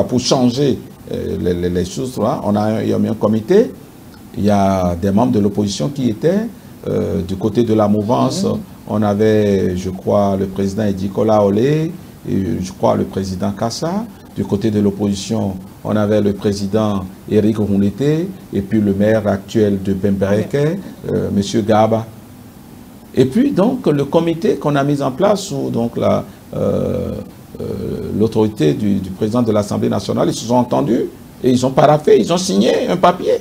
pour changer les choses, là, il y a mis un comité, il y a des membres de l'opposition qui étaient, du côté de la mouvance, on avait, je crois, le président Edikola Olé, et je crois le président Kassa. Du côté de l'opposition, on avait le président Éric Rounete, et puis le maire actuel de Bembereke, M. Gaba. Et puis, donc, le comité qu'on a mis en place sous l'autorité du président de l'Assemblée nationale, ils se sont entendus et ils ont paraphé, ils ont signé un papier.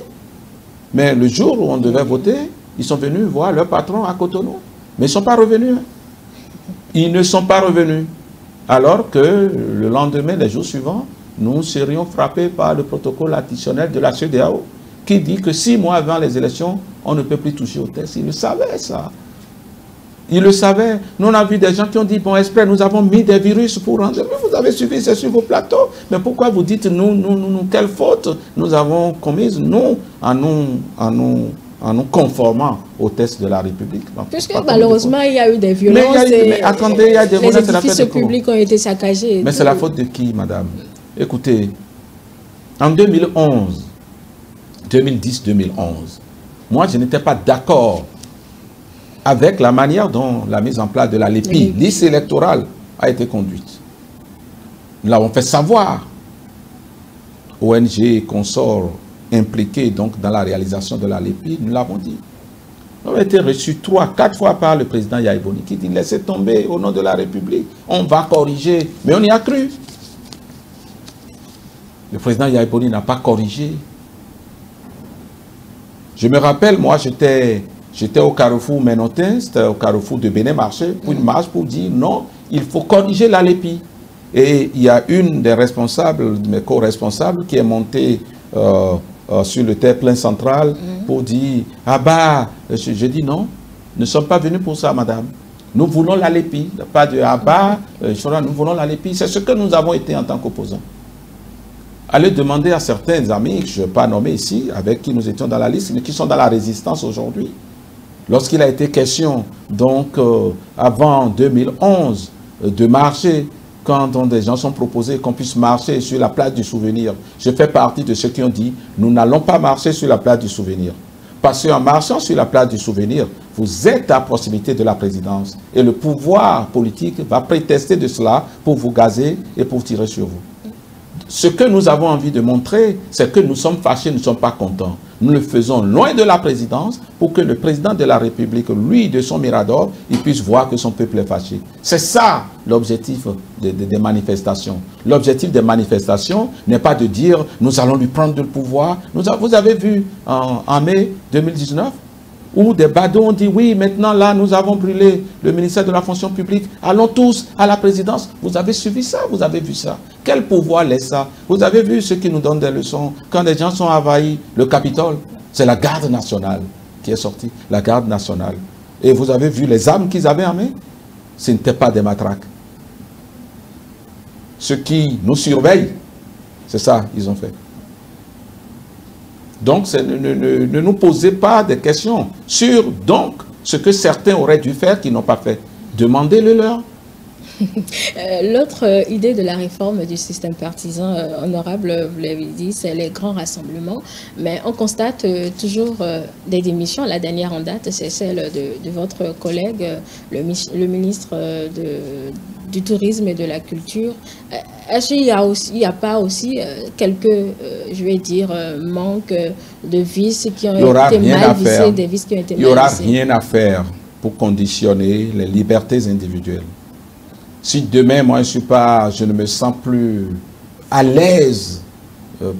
Mais le jour où on devait voter, ils sont venus voir leur patron à Cotonou. Mais ils ne sont pas revenus. Ils ne sont pas revenus. Alors que le lendemain, les jours suivants, nous serions frappés par le protocole additionnel de la CEDEAO qui dit que 6 mois avant les élections, on ne peut plus toucher au test. Ils le savaient, ça. Ils le savaient. Nous, on a vu des gens qui ont dit, bon, espère, nous avons mis des virus pour rendre. Vous avez suivi, c'est sur vos plateaux. Mais pourquoi vous dites, nous, quelle faute nous avons commise, nous, en nous en nous conformant aux textes de la République. Donc, puisque malheureusement, il y a eu des violences mais attendez, il y a des les édifices publics ont été saccagés. Mais c'est la faute de qui, madame? Écoutez, en 2011, 2010-2011, moi, je n'étais pas d'accord avec la manière dont la mise en place de la LEPI, liste électorale, a été conduite. Nous l'avons fait savoir. ONG et consorts impliqués donc dans la réalisation de la LEPI, nous l'avons dit. Nous avons été reçus 3-4 fois par le président Yaya Boni qui dit « Laissez tomber au nom de la République, on va corriger ». Mais on y a cru. Le président Yaya Boni n'a pas corrigé. Je me rappelle, moi, j'étais au carrefour Ménotin, c'était au carrefour de Bénin-Marché, pour une marche pour dire non, il faut corriger la LEPI. Et il y a une des responsables, de mes co-responsables, qui est montée sur le terre-plein central pour dire « Ah bah, je dis non, nous ne sommes pas venus pour ça, madame. Nous voulons la LEPI. » Pas de « Ah bah, nous voulons la LEPI. » C'est ce que nous avons été en tant qu'opposants. Allez demander à certains amis, que je ne vais pas nommer ici, avec qui nous étions dans la liste, mais qui sont dans la résistance aujourd'hui. Lorsqu'il a été question, donc, avant 2011, de marcher, quand des gens sont proposés qu'on puisse marcher sur la place du souvenir, je fais partie de ceux qui ont dit, nous n'allons pas marcher sur la place du souvenir. Parce qu'en marchant sur la place du souvenir, vous êtes à proximité de la présidence. Et le pouvoir politique va prétester de cela pour vous gazer et pour tirer sur vous. Ce que nous avons envie de montrer, c'est que nous sommes fâchés, nous ne sommes pas contents. Nous le faisons loin de la présidence pour que le président de la République, lui, de son mirador, il puisse voir que son peuple est fâché. C'est ça l'objectif des manifestations. L'objectif des manifestations n'est pas de dire « nous allons lui prendre le pouvoir ». Vous avez vu en mai 2019 où des badauds ont dit « oui, maintenant là, nous avons brûlé le ministère de la fonction publique, allons tous à la présidence ». Vous avez suivi ça, vous avez vu ça. Quel pouvoir laisse ça? Vous avez vu ceux qui nous donnent des leçons quand les gens sont envahis le Capitole? C'est la garde nationale qui est sortie, la garde nationale. Et vous avez vu les armes qu'ils avaient en main? Ce n'étaient pas des matraques. Ceux qui nous surveillent, c'est ça qu'ils ont fait. Donc, ne nous posez pas de questions sur donc ce que certains auraient dû faire qu'ils n'ont pas fait. Demandez-le leur. L'autre idée de la réforme du système partisan, honorable, vous l'avez dit, c'est les grands rassemblements. Mais on constate toujours des démissions. La dernière en date, c'est celle de votre collègue, le ministre du Tourisme et de la Culture. Est-ce qu'il n'y a pas aussi quelques, je vais dire, manques de vices qui ont été mal vissés, des vices qui ont été mal vissés? Il n'y aura rien à faire pour conditionner les libertés individuelles. Si demain, moi, je ne me sens plus à l'aise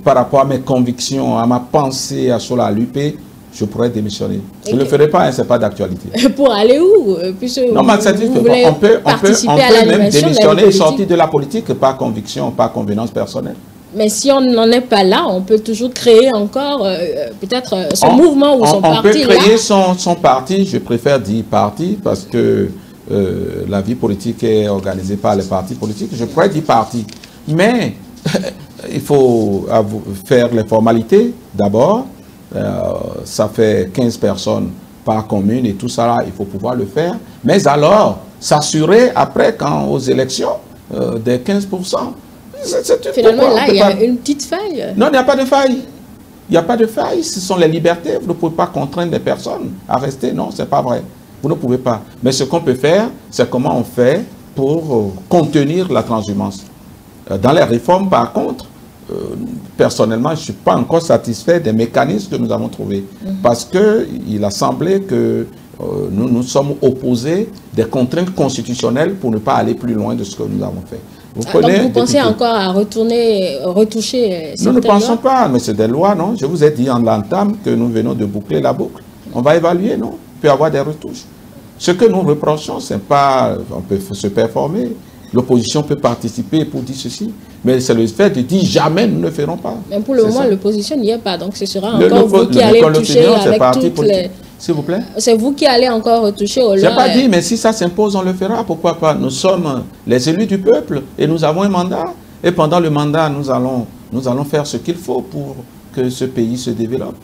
par rapport à mes convictions, à ma pensée, sur la l'UP, je pourrais démissionner. Je ne le ferai pas, hein, ce n'est pas d'actualité. Pour aller où? Non, mais on peut même démissionner et sortir de la politique par conviction, par convenance personnelle. Mais si on n'en est pas là, on peut toujours créer encore peut-être son mouvement ou son parti. On peut créer son parti, je préfère dire parti, parce que la vie politique est organisée par les partis politiques. Je pourrais dire parti. Mais il faut faire les formalités d'abord. Ça fait 15 personnes par commune et tout ça là, il faut pouvoir le faire. Mais alors, s'assurer après, quand aux élections, des 15%. Finalement, là, il y a une petite faille. Non, il n'y a pas de faille. Il n'y a pas de faille. Ce sont les libertés. Vous ne pouvez pas contraindre les personnes à rester. Non, ce n'est pas vrai. Vous ne pouvez pas. Mais ce qu'on peut faire, c'est comment on fait pour contenir la transhumance. Dans les réformes, par contre, personnellement, je ne suis pas encore satisfait des mécanismes que nous avons trouvés. Parce qu'il a semblé que nous sommes opposés des contraintes constitutionnelles pour ne pas aller plus loin de ce que nous avons fait. Donc vous pensez encore à retoucher Nous ne pensons pas, mais c'est des lois, non? Je vous ai dit en l'entame que nous venons de boucler la boucle. On va évaluer, non? Il peut y avoir des retouches. Ce que nous reprochons, c'est pas... On peut se performer. L'opposition peut participer pour dire ceci. Mais c'est le fait de dire jamais nous ne le ferons pas. Mais pour le moment, l'opposition n'y est pas. Donc ce sera encore vous qui allez toucher avec toutes les... S'il vous plaît. C'est vous qui allez encore retoucher aux lois. Je n'ai pas dit, mais si ça s'impose, on le fera. Pourquoi pas? Nous sommes les élus du peuple et nous avons un mandat. Et pendant le mandat, nous allons faire ce qu'il faut pour que ce pays se développe.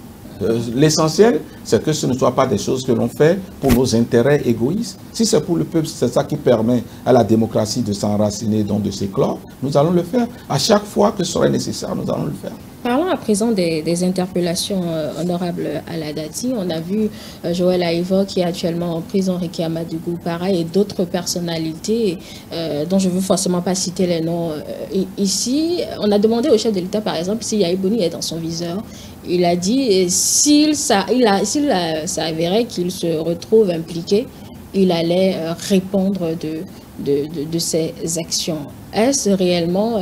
L'essentiel, c'est que ce ne soit pas des choses que l'on fait pour nos intérêts égoïstes. Si c'est pour le peuple, c'est ça qui permet à la démocratie de s'enraciner, donc de s'éclore, nous allons le faire. À chaque fois que ce serait nécessaire, nous allons le faire. Parlons à présent des interpellations honorables à la Dati. On a vu Joël Aïvo qui est actuellement en prison, Ricky Amadougou, pareil, et d'autres personnalités dont je ne veux forcément pas citer les noms ici. On a demandé au chef de l'État, par exemple, si Yahya Boni est dans son viseur. Il a dit s'il s'avérait qu'il se retrouve impliqué, il allait répondre de ses actions. Est-ce réellement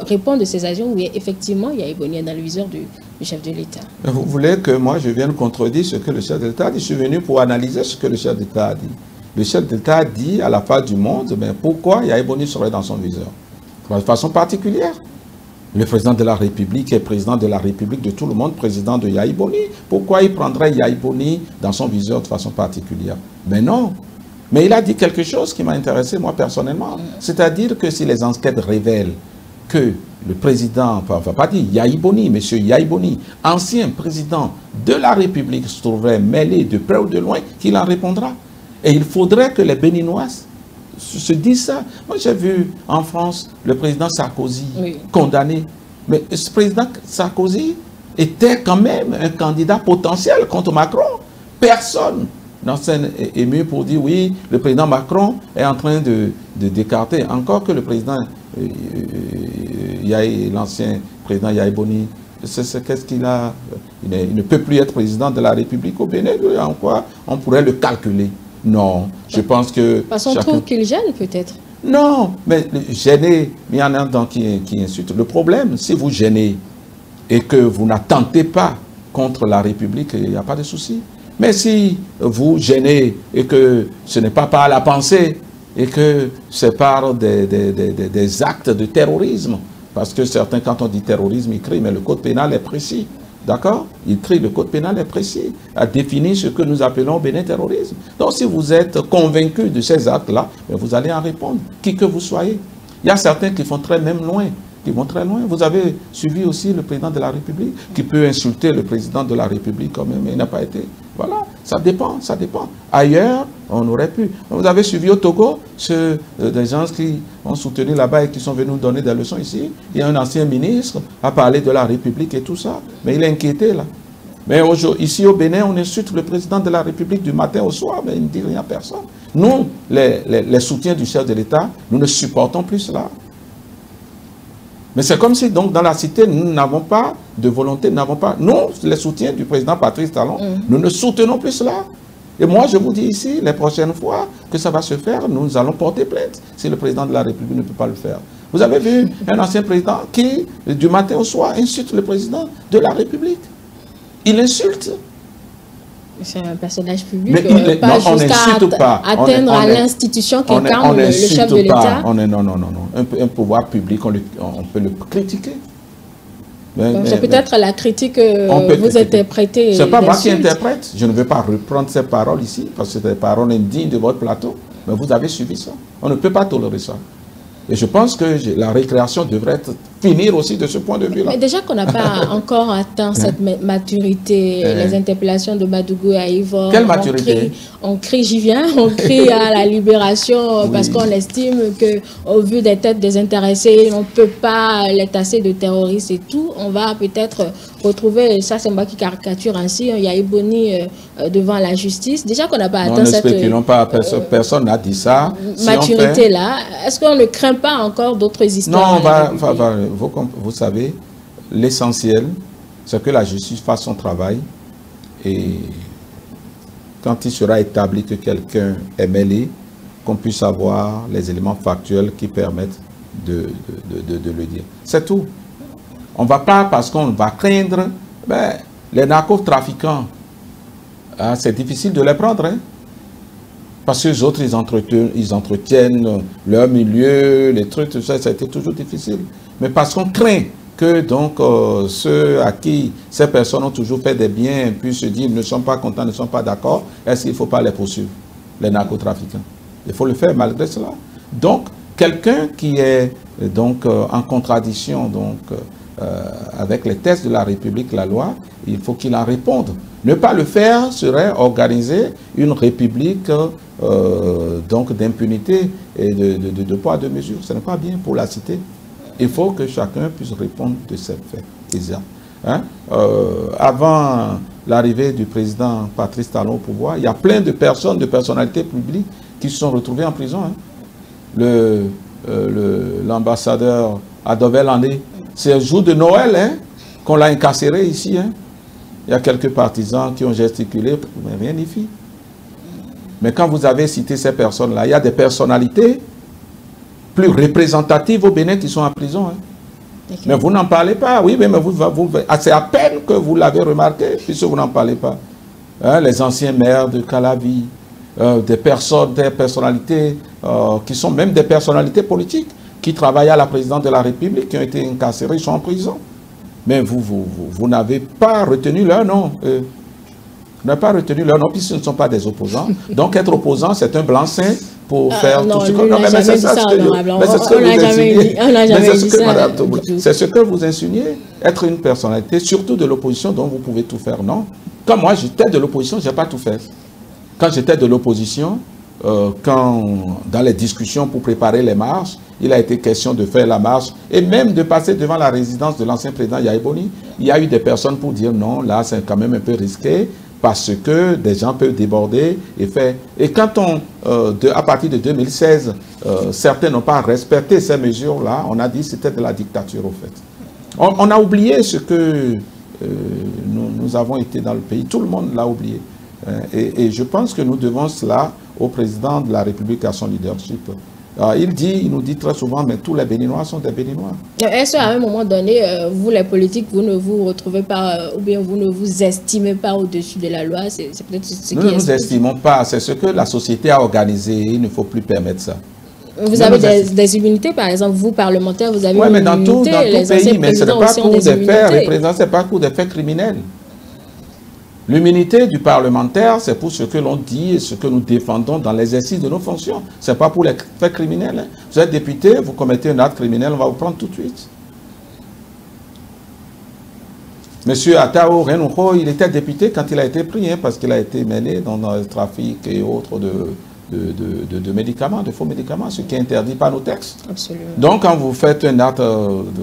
répondre de ces actions où effectivement Yahya Boni est dans le viseur du chef de l'État? Vous voulez que moi je vienne contredire ce que le chef de l'État a dit? Je suis venu pour analyser ce que le chef d'État a dit. Le chef d'État a dit à la face du monde, mais pourquoi Yahya Boni serait dans son viseur? De façon particulière. Le président de la République est président de la République de tout le monde, président de Yahya Boni. Pourquoi il prendrait Yahya Boni dans son viseur de façon particulière? Mais non. Mais il a dit quelque chose qui m'a intéressé moi personnellement. C'est-à-dire que si les enquêtes révèlent que le président, enfin pas dire Yahya Boni, monsieur Yahya Boni, ancien président de la République, se trouverait mêlé de près ou de loin, qu'il en répondra. Et il faudrait que les Béninois se disent ça. Moi j'ai vu en France le président Sarkozy condamné. Mais ce président Sarkozy était quand même un candidat potentiel contre Macron. Personne dans scène est mieux pour dire oui, le président Macron est en train d'écarter. Encore que le président, l'ancien président Yahya Boni, qu'est-ce qu'il a? Il ne peut plus être président de la République au Bénin. En quoi on pourrait le calculer? Non, je pense que... Parce qu'on trouve qu'il gêne peut-être. Non, mais gêner, il y en a un qui insulte. Le problème, si vous gênez et que vous n'attentez pas contre la République, il n'y a pas de souci. Mais si vous gênez et que ce n'est pas par la pensée et que c'est par des actes de terrorisme, parce que certains, quand on dit terrorisme, ils crient, mais le code pénal est précis. D'accord? Ils crient, le code pénal est précis, à définir ce que nous appelons au Bénin terrorisme. Donc si vous êtes convaincu de ces actes-là, vous allez en répondre, qui que vous soyez. Il y a certains qui vont très loin. Vous avez suivi aussi le président de la République, qui peut insulter le président de la République quand même, mais il n'a pas été. Voilà, ça dépend, ça dépend. Ailleurs, on aurait pu. Vous avez suivi au Togo, des gens qui ont soutenu là-bas et qui sont venus nous donner des leçons ici. Il y a un ancien ministre à parler de la République et tout ça, mais il est inquiété là. Mais ici au Bénin, on insulte le président de la République du matin au soir, mais il ne dit rien à personne. Nous, les soutiens du chef de l'État, nous ne supportons plus cela. Mais c'est comme si, donc, dans la cité, nous n'avons pas de volonté, nous, les soutiens du président Patrice Talon, nous ne soutenons plus cela. Et moi, je vous dis ici, les prochaines fois que ça va se faire, nous allons porter plainte si le président de la République ne peut pas le faire. Vous avez vu un ancien président qui, du matin au soir, insulte le président de la République. Il insulte. C'est un personnage public, pas jusqu'à atteindre à l'institution qu'incarne le chef de l'État. Non. Un pouvoir public, on peut le critiquer. C'est peut-être la critique que vous interprétez. Ce n'est pas moi qui interprète. Je ne veux pas reprendre ces paroles ici, parce que c'est des paroles indignes de votre plateau. Mais vous avez suivi ça. On ne peut pas tolérer ça. Et je pense que la récréation devrait finir aussi de ce point de vue-là. Mais déjà qu'on n'a pas encore atteint cette maturité, les interpellations de Madougou et Aïvo. Quelle maturité? On crie, j'y viens, on crie à la libération parce qu'on estime qu'au vu des têtes des intéressés, on ne peut pas les tasser de terroristes et tout. On va peut-être retrouver, ça c'est moi qui caricature ainsi, Yahya Boni devant la justice. Déjà qu'on n'a pas atteint cette... Ne spéculons pas, personne n'a dit ça. Maturité-là. Est-ce qu'on ne craint pas encore d'autres histoires? Non, vous savez, l'essentiel, c'est que la justice fasse son travail et quand il sera établi que quelqu'un est mêlé, qu'on puisse avoir les éléments factuels qui permettent de le dire. C'est tout. On ne va pas, parce qu'on va craindre, les narcotrafiquants, c'est difficile de les prendre, hein? Parce que les autres, ils entretiennent leur milieu, les trucs, tout ça, ça a été toujours difficile. Mais parce qu'on craint que donc ceux à qui ces personnes ont toujours fait des biens puissent se dire, ne sont pas contents, ne sont pas d'accord, est-ce qu'il ne faut pas les poursuivre, les narcotrafiquants? Il faut le faire malgré cela. Donc, quelqu'un qui est donc en contradiction donc avec les textes de la République, la loi, il faut qu'il en réponde. Ne pas le faire serait organiser une République donc d'impunité et de poids de mesure. Ce n'est pas bien pour la cité. Il faut que chacun puisse répondre de ces faits. Hein? Avant l'arrivée du président Patrice Talon au pouvoir, il y a plein de personnes, de personnalités publiques qui se sont retrouvées en prison. Hein? L'ambassadeur Adovel Andé, c'est le jour de Noël hein, qu'on l'a incarcéré ici. Hein? Il y a quelques partisans qui ont gesticulé, mais rien n'y fit. Mais quand vous avez cité ces personnes-là, il y a des personnalités plus représentatives au Bénin qui sont en prison. Hein? Okay. Mais vous n'en parlez pas. Oui, mais c'est à peine que vous l'avez remarqué, puisque vous n'en parlez pas. Hein, les anciens maires de Calavi, des personnalités qui sont même des personnalités politiques, qui travaillent à la présidence de la République, qui ont été incarcérés, ils sont en prison. Mais vous n'avez pas retenu leur nom. Vous n'avez pas retenu leur nom, puisque ce ne sont pas des opposants. Donc être opposant, c'est un blanc-seing pour faire tout ce que... Non, mais c'est ça ce que vous insinuez. C'est ce que vous insinuez. Être une personnalité, surtout de l'opposition, dont vous pouvez tout faire. Non. Quand moi j'étais de l'opposition, je n'ai pas tout fait. Quand j'étais de l'opposition, dans les discussions pour préparer les marches, il a été question de faire la marche et même de passer devant la résidence de l'ancien président Yahi Boni. Il y a eu des personnes pour dire non, là c'est quand même un peu risqué parce que des gens peuvent déborder et faire. Et quand à partir de 2016, certains n'ont pas respecté ces mesures-là, on a dit que c'était de la dictature au fait. On a oublié ce que nous avons été dans le pays, tout le monde l'a oublié. Et je pense que nous devons cela au président de la République, à son leadership. Il nous dit très souvent, mais tous les Béninois sont des Béninois. Est-ce qu'à un moment donné, vous les politiques, vous ne vous retrouvez pas, ou bien vous ne vous estimez pas au-dessus de la loi? C'est peut-être ce qui est... Nous ne nous estimons pas, c'est ce que la société a organisé, il ne faut plus permettre ça. Vous avez des immunités, par exemple, vous, parlementaires, vous avez une immunité, dans tout pays, mais ce n'est pas pour des faits, c'est pas pour des faits criminels. L'immunité du parlementaire, c'est pour ce que l'on dit et ce que nous défendons dans l'exercice de nos fonctions. Ce n'est pas pour les faits criminels. Hein. Vous êtes député, vous commettez un acte criminel, on va vous prendre tout de suite. Monsieur Atao Renouho, il était député quand il a été pris, hein, parce qu'il a été mêlé dans le trafic et autres de médicaments, de faux médicaments, ce qui est interdit par nos textes. Absolument. Donc, quand vous faites un acte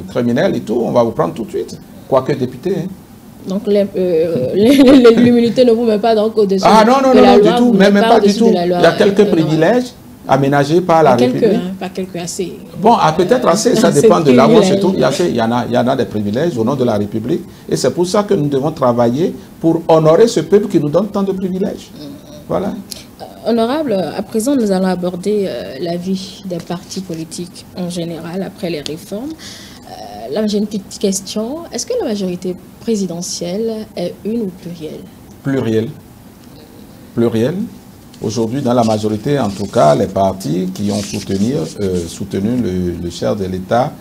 criminel et tout, on va vous prendre tout de suite, quoique député. Hein. Donc l'immunité ne vous met pas au-dessus de la loi. Ah non, du tout, même pas du tout. Il y a quelques privilèges aménagés par la République. Pas quelques, assez. Bon, peut-être assez, ça dépend de là où c'est tout. Il y en a des privilèges au nom de la République. Et c'est pour ça que nous devons travailler pour honorer ce peuple qui nous donne tant de privilèges. Voilà. Honorable, à présent, nous allons aborder la vie des partis politiques en général après les réformes. Là, j'ai une petite question. Est-ce que la majorité présidentielle est une ou plurielle? Plurielle. Plurielle. Aujourd'hui, dans la majorité, en tout cas, les partis qui ont soutenu le chef de l'État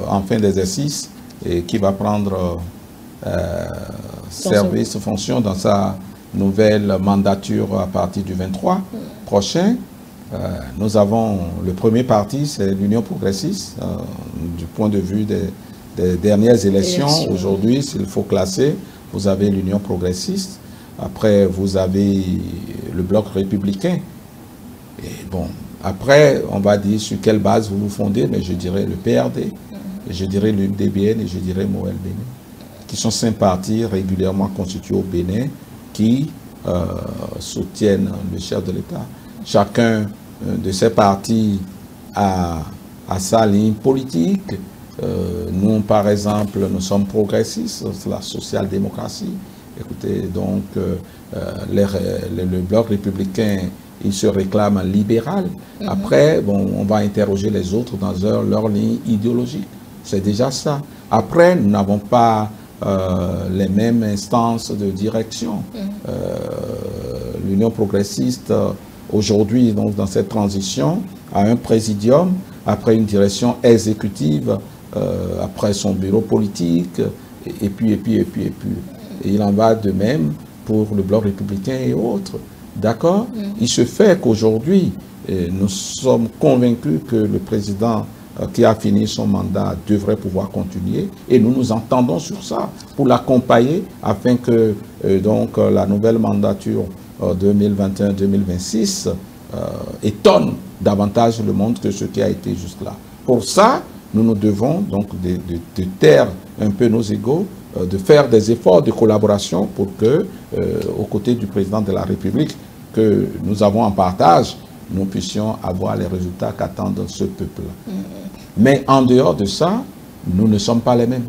en fin d'exercice et qui va prendre service, fonction dans sa nouvelle mandature à partir du 23 prochain. Nous avons le premier parti, c'est l'Union progressiste, du point de vue des dernières élections. Aujourd'hui, s'il faut classer, vous avez l'Union progressiste. Après, vous avez le Bloc républicain. Et bon, après, on va dire sur quelle base vous vous fondez, mais je dirais le PRD, je dirais l'UDBN et je dirais Moël Bénin, qui sont 5 partis régulièrement constitués au Bénin qui soutiennent le chef de l'État. Chacun de ces partis a sa ligne politique. Nous, par exemple, nous sommes progressistes, la social-démocratie. Écoutez, donc, le Bloc républicain, il se réclame libéral. Après, bon, on va interroger les autres dans leur ligne idéologique. C'est déjà ça. Après, nous n'avons pas les mêmes instances de direction. L'Union progressiste, aujourd'hui, donc, dans cette transition, a un présidium, après une direction exécutive, après son bureau politique, et puis. Et il en va de même pour le Bloc républicain et autres. D'accord? Il se fait qu'aujourd'hui, nous sommes convaincus que le président qui a fini son mandat devrait pouvoir continuer et nous nous entendons sur ça pour l'accompagner afin que donc la nouvelle mandature 2021-2026 étonne davantage le monde que ce qui a été jusque-là. Pour ça, nous devons donc de taire un peu nos égos, de faire des efforts de collaboration pour que, aux côtés du président de la République que nous avons en partage, nous puissions avoir les résultats qu'attendent ce peuple-là. Mais en dehors de ça, nous ne sommes pas les mêmes.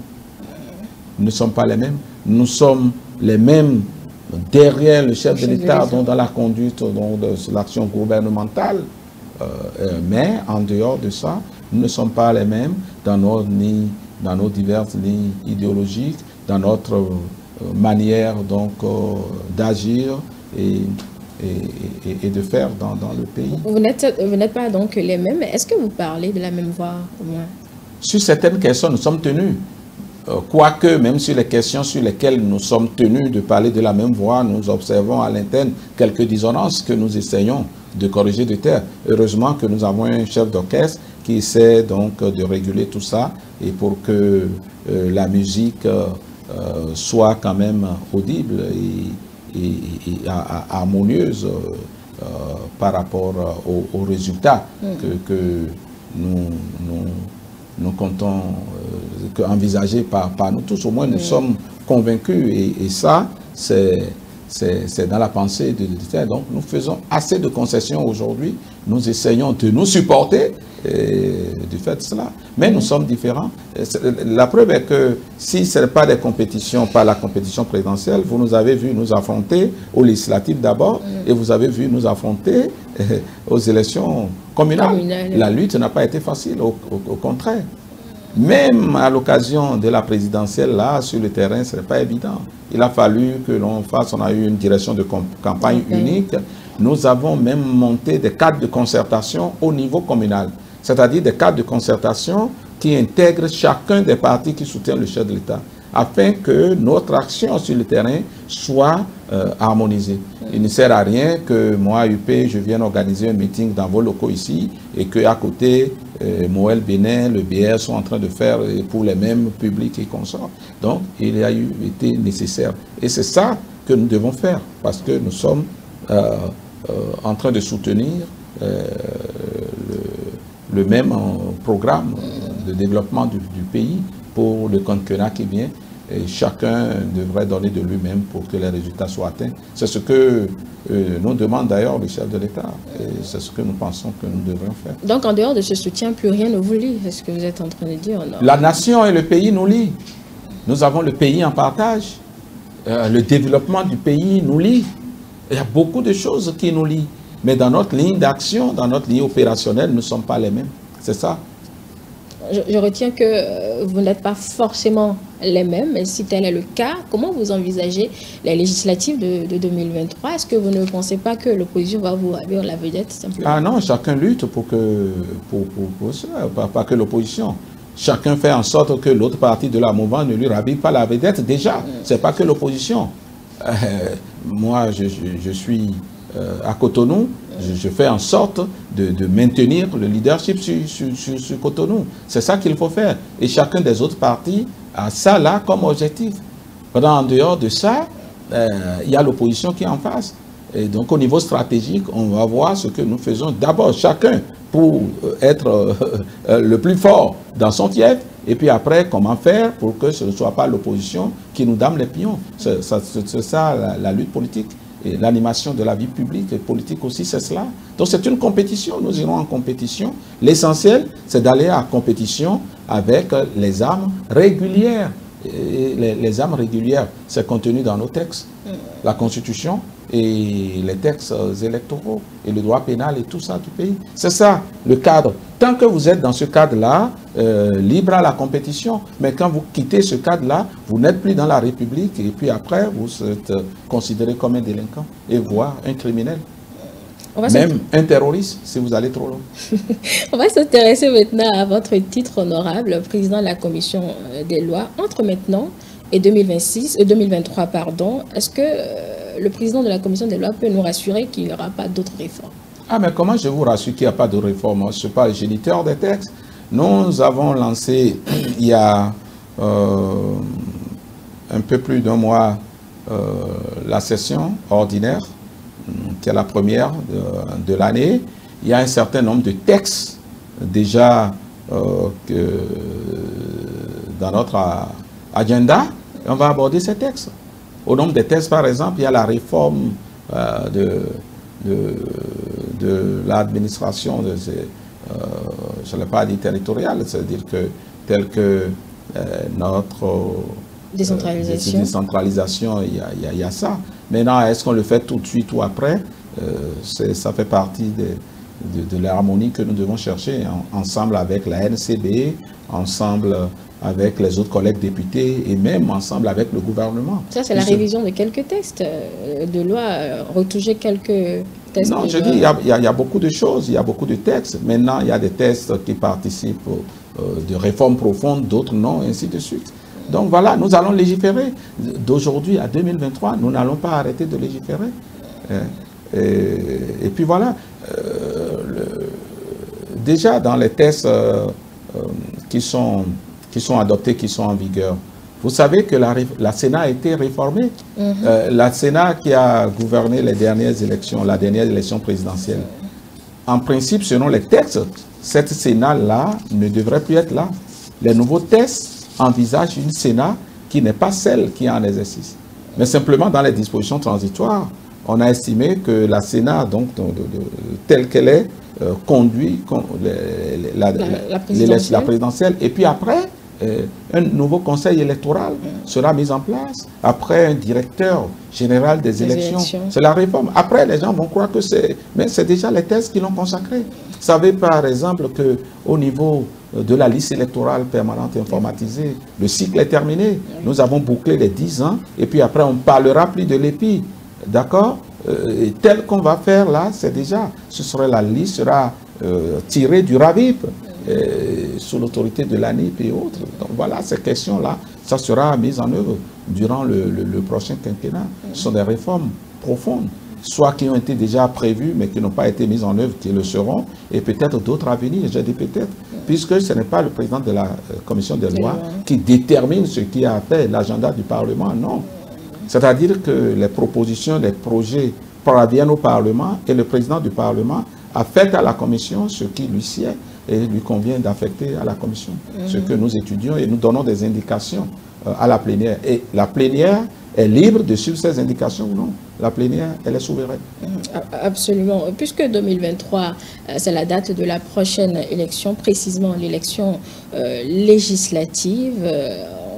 Nous ne sommes pas les mêmes. Nous sommes les mêmes derrière le chef de l'État, dans la conduite, dans l'action gouvernementale. Mais en dehors de ça, nous ne sommes pas les mêmes dans nos diverses lignes idéologiques, dans notre manière donc d'agir et de faire dans le pays. Vous n'êtes pas donc les mêmes. Est-ce que vous parlez de la même voix au moins? Sur certaines questions, nous sommes tenus. Quoique, même sur les questions sur lesquelles nous sommes tenus de parler de la même voix, nous observons à l'interne quelques dissonances que nous essayons de corriger de terre. Heureusement que nous avons un chef d'orchestre qui essaie donc de réguler tout ça et pour que la musique soit quand même audible et harmonieuse par rapport aux résultats que nous comptons envisager par nous tous. Au moins, nous sommes convaincus et ça, c'est dans la pensée de l'État. Donc, nous faisons assez de concessions aujourd'hui. Nous essayons de nous supporter du fait de cela. Mais nous sommes différents. La preuve est que si ce n'est pas des compétitions, pas la compétition présidentielle, vous nous avez vu nous affronter aux législatives d'abord et vous avez vu nous affronter aux élections communales. La lutte n'a pas été facile, au contraire. Même à l'occasion de la présidentielle, là, sur le terrain, ce n'est pas évident. Il a fallu que l'on fasse, on a eu une direction de campagne unique. Nous avons même monté des cadres de concertation au niveau communal. C'est-à-dire des cadres de concertation qui intègrent chacun des partis qui soutiennent le chef de l'État, afin que notre action sur le terrain soit harmonisée. Il ne sert à rien que moi, UP, je vienne organiser un meeting dans vos locaux ici et qu'à côté, Moël Bénin, le BR sont en train de faire pour les mêmes publics et consorts. Donc, il a été nécessaire. Et c'est ça que nous devons faire, parce que nous sommes en train de soutenir le même programme de développement du pays pour le quinquennat qui vient. Et chacun devrait donner de lui-même pour que les résultats soient atteints. C'est ce que nous demande d'ailleurs le chef de l'État. Et c'est ce que nous pensons que nous devrions faire. Donc en dehors de ce soutien, plus rien ne vous lie, c'est ce que vous êtes en train de dire? Non? La nation et le pays nous lient. Nous avons le pays en partage. Le développement du pays nous lie. Il y a beaucoup de choses qui nous lient. Mais dans notre ligne d'action, dans notre ligne opérationnelle, nous ne sommes pas les mêmes. C'est ça. Je retiens que vous n'êtes pas forcément les mêmes, mais si tel est le cas, comment vous envisagez les législatives de 2023? Est-ce que vous ne pensez pas que l'opposition va vous ravir la vedette simplement? Ah non, chacun lutte pour cela, pas que l'opposition. Chacun fait en sorte que l'autre partie de la mouvance ne lui ravive pas la vedette déjà. C'est pas que l'opposition. Moi, je suis à Cotonou, je fais en sorte de maintenir le leadership sur Cotonou. C'est ça qu'il faut faire. Et chacun des autres partis a ça là comme objectif. En dehors de ça, il y a l'opposition qui est en face. Et donc au niveau stratégique, on va voir ce que nous faisons d'abord chacun pour être le plus fort dans son fief. Et puis après, comment faire pour que ce ne soit pas l'opposition qui nous dame les pions. C'est ça la lutte politique. Et l'animation de la vie publique et politique aussi, c'est cela. Donc c'est une compétition, nous irons en compétition. L'essentiel, c'est d'aller en compétition avec les armes régulières. Et les armes régulières, c'est contenu dans nos textes. La Constitution et les textes électoraux et le droit pénal et tout ça du pays. C'est ça, le cadre. Tant que vous êtes dans ce cadre-là, libre à la compétition, mais quand vous quittez ce cadre-là, vous n'êtes plus dans la République et puis après, vous êtes considéré comme un délinquant et voire un criminel. Même un terroriste, si vous allez trop loin. On va s'intéresser maintenant à votre titre honorable, président de la Commission des lois. Entre maintenant et 2023, pardon, est-ce que le président de la Commission des lois peut nous rassurer qu'il n'y aura pas d'autres réformes? Ah, mais comment je vous rassure qu'il n'y a pas de réforme? Je ne suis pas le géniteur des textes. Nous avons lancé il y a un peu plus d'un mois la session ordinaire, qui est la première de l'année. Il y a un certain nombre de textes déjà dans notre agenda. Et on va aborder ces textes. Au nombre des textes, par exemple, il y a la réforme de l'administration, je ne l'ai pas dit territoriale, c'est-à-dire que tel que notre décentralisation, il y a ça. Maintenant, est-ce qu'on le fait tout de suite ou après? Ça fait partie de l'harmonie que nous devons chercher ensemble avec la NCB, ensemble avec les autres collègues députés et même ensemble avec le gouvernement. Ça, c'est la révision de quelques textes de loi, retoucher quelques textes. Non, je dis, il y a beaucoup de choses, il y a beaucoup de textes. Maintenant, il y a des textes qui participent de réformes profondes, d'autres non, et ainsi de suite. Donc voilà, nous allons légiférer. D'aujourd'hui à 2023, nous n'allons pas arrêter de légiférer. Et puis voilà, déjà dans les textes qui sont adoptés, qui sont en vigueur, vous savez que la Sénat a été réformée. La Sénat qui a gouverné les dernières élections, la dernière élection présidentielle. En principe, selon les textes, cette Sénat-là ne devrait plus être là. Les nouveaux textes envisagent une Sénat qui n'est pas celle qui est en exercice. Mais simplement dans les dispositions transitoires, on a estimé que la Sénat, donc telle qu'elle est, conduit la présidentielle. Et puis après, un nouveau conseil électoral sera mis en place. Après, un directeur général des élections. C'est la réforme. Après, les gens vont croire que c'est... Mais c'est déjà les textes qui l'ont consacré. Vous savez, par exemple, qu'au niveau de la liste électorale permanente informatisée, le cycle est terminé. Nous avons bouclé les 10 ans. Et puis après, on ne parlera plus de l'EPI. D'accord? Tel qu'on va faire là, c'est déjà... la liste sera tirée du RAVIP. Sous l'autorité de l'ANIP et autres. Donc voilà, ces questions-là, ça sera mis en œuvre durant le prochain quinquennat. Ce sont des réformes profondes, soit qui ont été déjà prévues, mais qui n'ont pas été mises en œuvre, qui le seront, et peut-être d'autres à venir, j'ai dit peut-être, puisque ce n'est pas le président de la commission des lois qui détermine ce qui a fait l'agenda du Parlement, non. C'est-à-dire que les propositions, les projets parviennent au Parlement, et le président du Parlement a fait à la commission ce qui lui sied, et il lui convient d'affecter à la commission ce que nous étudions et nous donnons des indications à la plénière. Et la plénière est libre de suivre ces indications ou non. La plénière, elle est souveraine. Absolument. Puisque 2023, c'est la date de la prochaine élection, précisément l'élection législative,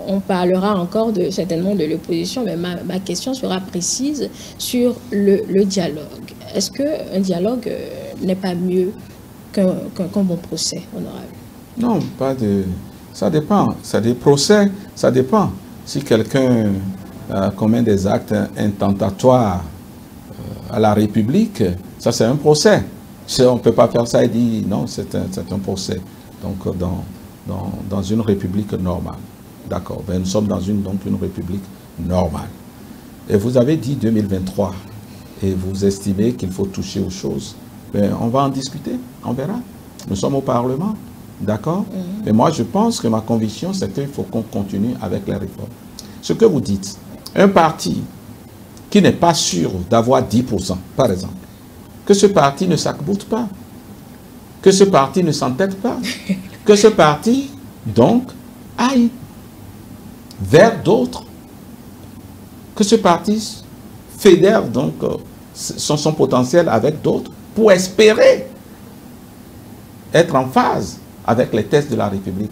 on parlera encore certainement de l'opposition, mais ma question sera précise sur le dialogue. Est-ce qu'un dialogue n'est pas mieux qu'un bon procès honorable? Non, pas de... Ça dépend. Ça des procès, ça dépend. Si quelqu'un commet des actes intentatoires à la République, ça c'est un procès. On ne peut pas faire ça et dire non, c'est un procès. Donc dans une République normale. D'accord. Ben, nous sommes dans une République normale. Et vous avez dit 2023 et vous estimez qu'il faut toucher aux choses. Ben, on va en discuter, on verra. Nous sommes au Parlement, d'accord? Mais moi, je pense que ma conviction, c'est qu'il faut qu'on continue avec les réformes. Ce que vous dites, un parti qui n'est pas sûr d'avoir 10%, par exemple, que ce parti ne s'arc-boute pas, que ce parti ne s'entête pas, que ce parti, donc, aille vers d'autres, que ce parti fédère, donc, son potentiel avec d'autres, pour espérer être en phase avec les textes de la République.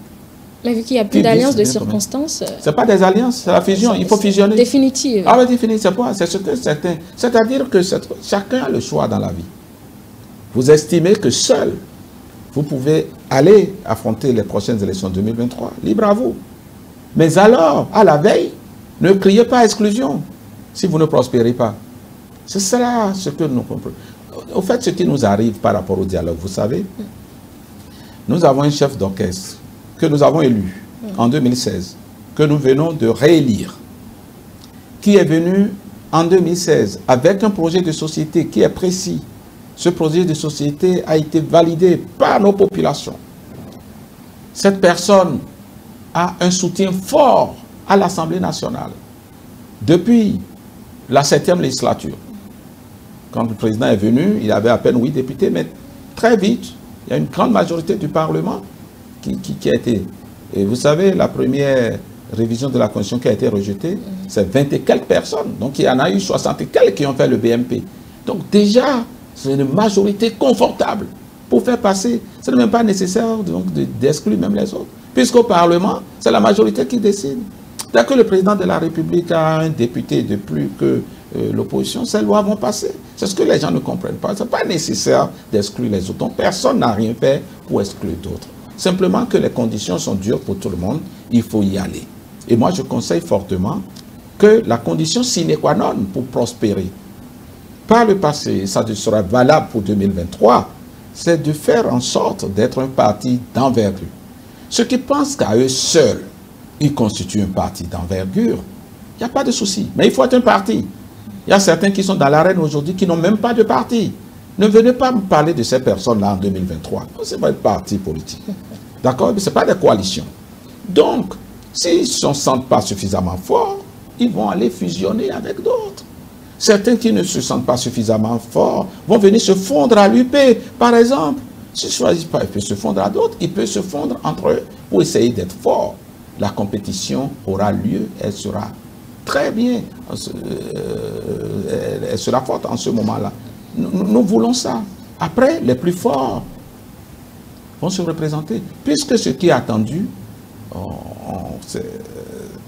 Mais vu qu'il n'y a plus d'alliance de circonstances... Ce n'est pas des alliances, c'est la fusion, il faut fusionner. Définitive. Ah oui, définitive, c'est ce que certains... C'est-à-dire que chacun a le choix dans la vie. Vous estimez que seul, vous pouvez aller affronter les prochaines élections 2023. Libre à vous. Mais alors, à la veille, ne criez pas exclusion si vous ne prospérez pas. C'est cela ce que nous comprenons. Au fait, ce qui nous arrive par rapport au dialogue, vous savez, nous avons un chef d'orchestre que nous avons élu en 2016, que nous venons de réélire, qui est venu en 2016 avec un projet de société qui est précis. Ce projet de société a été validé par nos populations. Cette personne a un soutien fort à l'Assemblée nationale. Depuis la 7e législature, quand le président est venu, il avait à peine 8 députés, mais très vite, il y a une grande majorité du Parlement qui a été... Et vous savez, la première révision de la Constitution qui a été rejetée, c'est 20 et quelques personnes. Donc il y en a eu 60 et quelques qui ont fait le BMP. Donc déjà, c'est une majorité confortable pour faire passer. Ce n'est même pas nécessaire d'exclure même les autres. Puisqu'au Parlement, c'est la majorité qui décide. Dès que le président de la République a un député de plus que l'opposition, ces lois vont passer. C'est ce que les gens ne comprennent pas. Ce n'est pas nécessaire d'exclure les autres. Donc personne n'a rien fait pour exclure d'autres. Simplement que les conditions sont dures pour tout le monde, il faut y aller. Et moi, je conseille fortement que la condition sine qua non pour prospérer, par le passé, ça sera valable pour 2023, c'est de faire en sorte d'être un parti d'envergure. Ceux qui pensent qu'à eux seuls, ils constituent un parti d'envergure, il n'y a pas de souci. Mais il faut être un parti. Il y a certains qui sont dans l'arène aujourd'hui qui n'ont même pas de parti. Ne venez pas me parler de ces personnes-là en 2023. Ce n'est pas un parti politique. D'accord? Mais ce n'est pas des coalitions. Donc, s'ils ne se sentent pas suffisamment forts, ils vont aller fusionner avec d'autres. Certains qui ne se sentent pas suffisamment forts vont venir se fondre à l'UP, par exemple. S'ils ne choisissent pas, ils peuvent se fondre à d'autres. Ils peuvent se fondre entre eux pour essayer d'être forts. La compétition aura lieu, elle sera très bien, elle sera forte en ce moment-là. Nous voulons ça. Après, les plus forts vont se représenter. Puisque ce qui est attendu,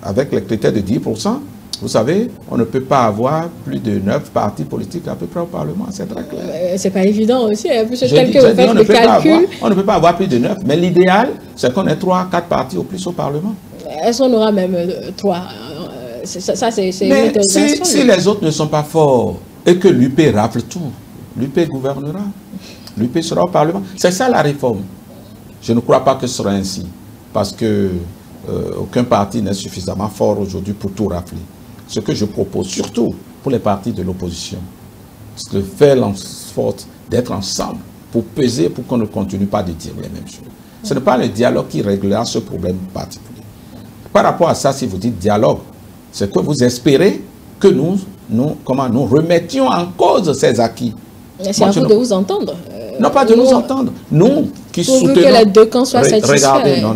avec les critères de 10%, vous savez, on ne peut pas avoir plus de 9 partis politiques à peu près au Parlement, c'est très clair. C'est pas évident aussi, hein, puisque on ne peut pas avoir plus de 9, mais l'idéal, c'est qu'on ait 3, 4 partis au plus au Parlement. Est-ce qu'on aura même 3? Ça, c'est mais si les autres ne sont pas forts et que l'UP rafle tout, l'UP gouvernera. L'UP sera au Parlement. C'est ça la réforme. Je ne crois pas que ce sera ainsi, parce que aucun parti n'est suffisamment fort aujourd'hui pour tout rafler. Ce que je propose, surtout pour les partis de l'opposition, c'est de faire en sorte d'être ensemble pour peser, pour qu'on ne continue pas de dire les mêmes choses. Ce n'est pas le dialogue qui réglera ce problème particulier. Par rapport à ça, si vous dites dialogue, c'est que vous espérez que nous remettions en cause ces acquis. C'est à vous de vous entendre. Non, pas de nous entendre. Nous qui soutenons... que les deux camps soient satisfaits. Regardez, non.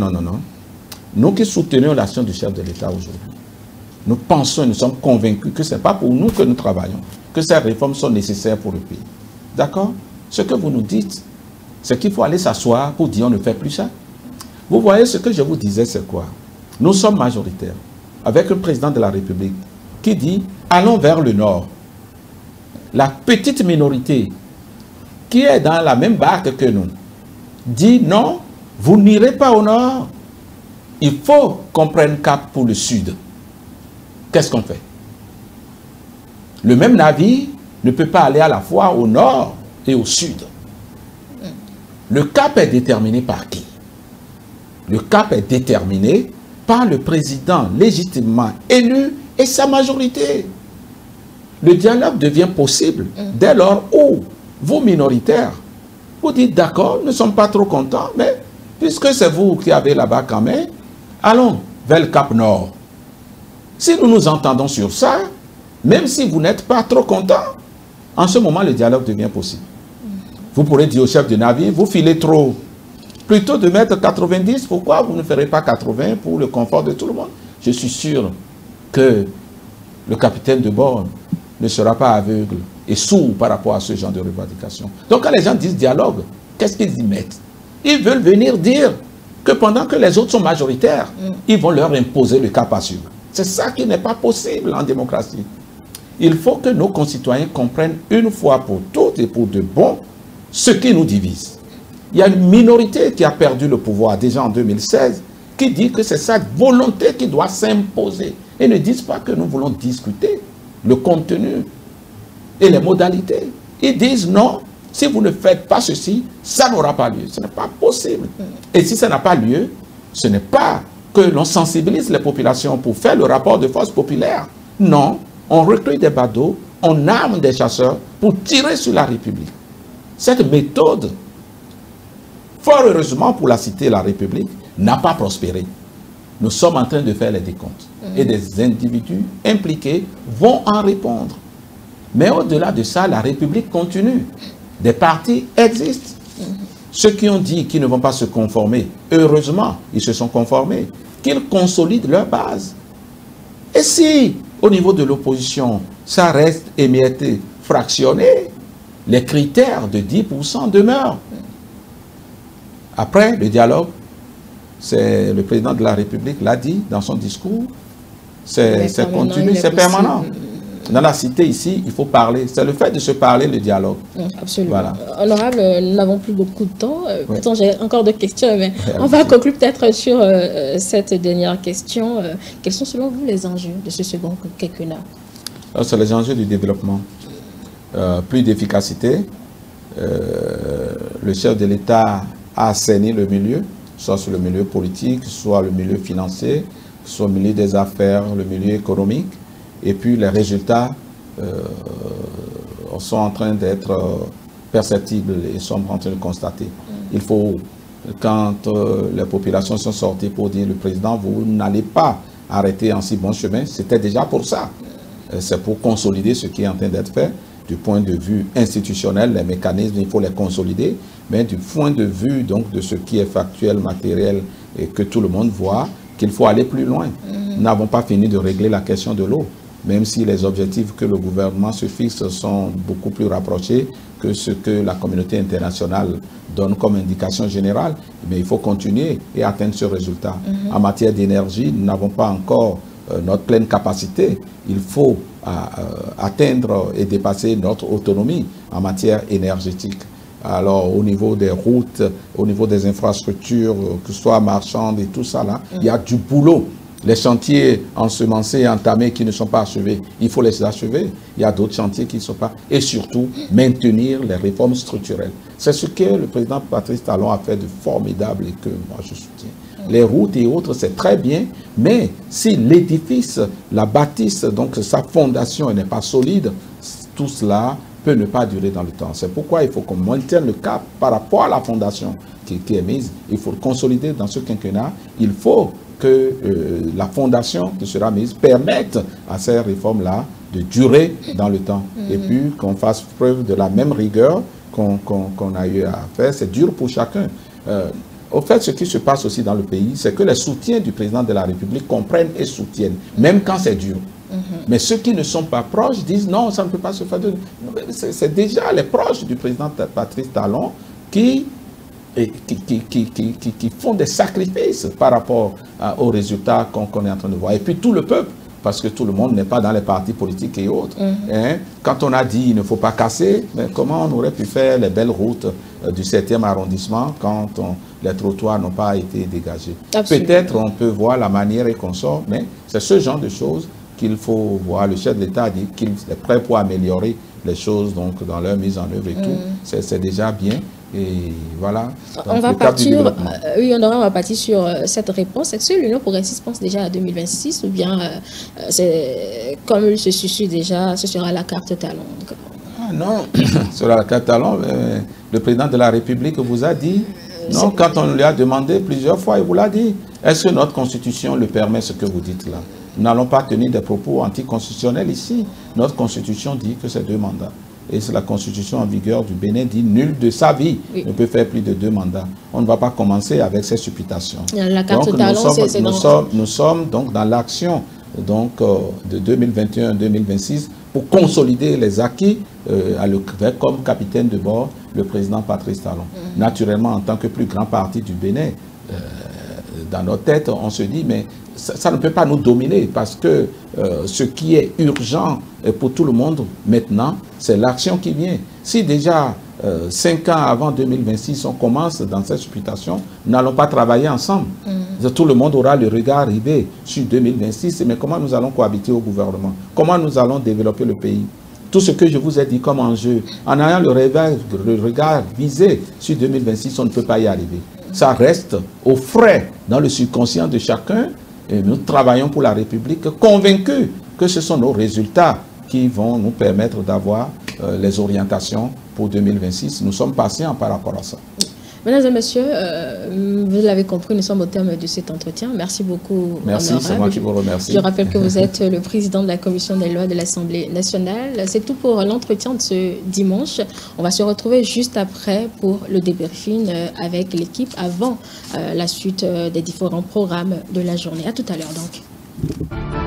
Nous qui soutenons l'action du chef de l'État aujourd'hui, nous pensons et nous sommes convaincus que ce n'est pas pour nous que nous travaillons, que ces réformes sont nécessaires pour le pays. D'accord? Ce que vous nous dites, c'est qu'il faut aller s'asseoir pour dire on ne fait plus ça. Vous voyez, ce que je vous disais, c'est quoi? Nous sommes majoritaires, avec le président de la République qui dit allons vers le nord. La petite minorité qui est dans la même barque que nous dit non, vous n'irez pas au nord. Il faut qu'on prenne cap pour le sud. Qu'est-ce qu'on fait? Le même navire ne peut pas aller à la fois au nord et au sud. Le cap est déterminé par qui? Le cap est déterminé par le président légitimement élu et sa majorité. Le dialogue devient possible dès lors où vous, minoritaires, vous dites d'accord, nous ne sommes pas trop contents, mais puisque c'est vous qui avez la barque en main, allons vers le Cap Nord. Si nous nous entendons sur ça, même si vous n'êtes pas trop contents, en ce moment, le dialogue devient possible. Vous pourrez dire au chef de navire, vous filez trop. Plutôt de mettre 90, pourquoi vous ne ferez pas 80 pour le confort de tout le monde? Je suis sûr que le capitaine de bord ne sera pas aveugle et sourd par rapport à ce genre de revendication. Donc quand les gens disent dialogue, qu'est-ce qu'ils y mettent? Ils veulent venir dire que pendant que les autres sont majoritaires, ils vont leur imposer le cap à suivre. C'est ça qui n'est pas possible en démocratie. Il faut que nos concitoyens comprennent une fois pour toutes et pour de bon ce qui nous divise. Il y a une minorité qui a perdu le pouvoir déjà en 2016 qui dit que c'est sa volonté qui doit s'imposer. Et ne disent pas que nous voulons discuter le contenu et les modalités. Ils disent non, si vous ne faites pas ceci, ça n'aura pas lieu. Ce n'est pas possible. Et si ça n'a pas lieu, ce n'est pas que l'on sensibilise les populations pour faire le rapport de force populaire. Non, on recrute des badauds, on arme des chasseurs pour tirer sur la République. Cette méthode, fort heureusement pour la cité et la République, n'a pas prospéré. Nous sommes en train de faire les décomptes. Et des individus impliqués vont en répondre. Mais au-delà de ça, la République continue. Des partis existent. Ceux qui ont dit qu'ils ne vont pas se conformer, heureusement, ils se sont conformés. Qu'ils consolident leur base. Et si, au niveau de l'opposition, ça reste émietté, fractionné, les critères de 10% demeurent. Après, le dialogue, c'est le président de la République l'a dit dans son discours, c'est continu, c'est permanent. Dans la cité ici, il faut parler. C'est le fait de se parler, le dialogue. Absolument. Voilà. Honorable, nous n'avons plus beaucoup de temps. Oui. Pourtant, j'ai encore d'autres questions, mais on va conclure peut-être sur cette dernière question. Quels sont selon vous les enjeux de ce second quinquennat? C'est les enjeux du développement. Plus d'efficacité. Le chef de l'État a assaini le milieu, soit sur le milieu politique, soit le milieu financier, soit le milieu des affaires, le milieu économique. Et puis les résultats sont en train d'être perceptibles et sont en train de constater. Il faut, quand les populations sont sorties pour dire le président, vous n'allez pas arrêter en si bon chemin, c'était déjà pour ça. C'est pour consolider ce qui est en train d'être fait. Du point de vue institutionnel, les mécanismes, il faut les consolider, mais du point de vue donc, de ce qui est factuel, matériel et que tout le monde voit, qu'il faut aller plus loin. Nous n'avons pas fini de régler la question de l'eau, même si les objectifs que le gouvernement se fixe sont beaucoup plus rapprochés que ce que la communauté internationale donne comme indication générale, mais il faut continuer et atteindre ce résultat. En matière d'énergie, nous n'avons pas encore notre pleine capacité. Il faut atteindre et dépasser notre autonomie en matière énergétique. Alors, au niveau des routes, au niveau des infrastructures, que ce soit marchandes et tout ça, là, il y a du boulot. Les chantiers ensemencés, entamés, qui ne sont pas achevés, il faut les achever. Il y a d'autres chantiers qui ne sont pas. Et surtout, maintenir les réformes structurelles. C'est ce que le président Patrice Talon a fait de formidable et que moi je soutiens. Les routes et autres, c'est très bien, mais si l'édifice, la bâtisse, donc sa fondation n'est pas solide, tout cela peut ne pas durer dans le temps. C'est pourquoi il faut qu'on maintienne le cap par rapport à la fondation qui est mise. Il faut le consolider dans ce quinquennat. Il faut que la fondation qui sera mise permette à ces réformes-là de durer dans le temps. Et puis qu'on fasse preuve de la même rigueur qu'on a eu à faire. C'est dur pour chacun. Au fait, ce qui se passe aussi dans le pays, c'est que les soutiens du président de la République comprennent et soutiennent, même quand c'est dur. Mais ceux qui ne sont pas proches disent non, ça ne peut pas se faire. C'est déjà les proches du président Patrice Talon qui font des sacrifices par rapport aux résultats qu'on est en train de voir. Et puis tout le peuple, parce que tout le monde n'est pas dans les partis politiques et autres. Quand on a dit il ne faut pas casser, mais comment on aurait pu faire les belles routes du 7e arrondissement quand les trottoirs n'ont pas été dégagés? Peut-être on peut voir la manière et qu'on sort, mais c'est ce genre de choses qu'il faut voir. Le chef de l'État a dit qu'il est prêt pour améliorer les choses donc, dans leur mise en œuvre et tout. C'est déjà bien. Et voilà. On va partir, oui, on va partir sur cette réponse. Est-ce que l'Union progressiste pense déjà à 2026 ou bien comme il se suscite déjà, ce sera la carte talon? Non, sur la carte talon, le président de la République vous a dit, non, quand on lui a demandé plusieurs fois, il vous l'a dit. Est-ce que notre constitution le permet, ce que vous dites là? Nous n'allons pas tenir des propos anticonstitutionnels ici. Notre constitution dit que c'est 2 mandats. Et c'est la constitution en vigueur du Bénin dit nul de sa vie ne peut faire plus de 2 mandats. On ne va pas commencer avec ces supputations. La carte donc, nous sommes donc dans l'action de 2021-2026 pour consolider les acquis avec comme capitaine de bord le président Patrice Talon. Naturellement, en tant que plus grand parti du Bénin, dans notre tête, on se dit, mais ça ne peut pas nous dominer parce que ce qui est urgent pour tout le monde maintenant, c'est l'action qui vient. Si déjà 5 ans avant 2026, on commence dans cette supputation, nous n'allons pas travailler ensemble. Tout le monde aura le regard rivé sur 2026, mais comment nous allons cohabiter au gouvernement? Comment nous allons développer le pays? Tout ce que je vous ai dit comme enjeu, en ayant le regard visé sur 2026, on ne peut pas y arriver. Ça reste au frais dans le subconscient de chacun. Et nous travaillons pour la République, convaincus que ce sont nos résultats qui vont nous permettre d'avoir les orientations pour 2026. Nous sommes patients par rapport à ça. Mesdames et messieurs, vous l'avez compris, nous sommes au terme de cet entretien. Merci beaucoup. Merci, c'est moi qui vous remercie. Je rappelle que vous êtes le président de la commission des lois de l'Assemblée nationale. C'est tout pour l'entretien de ce dimanche. On va se retrouver juste après pour le débriefing avec l'équipe avant la suite des différents programmes de la journée. À tout à l'heure donc.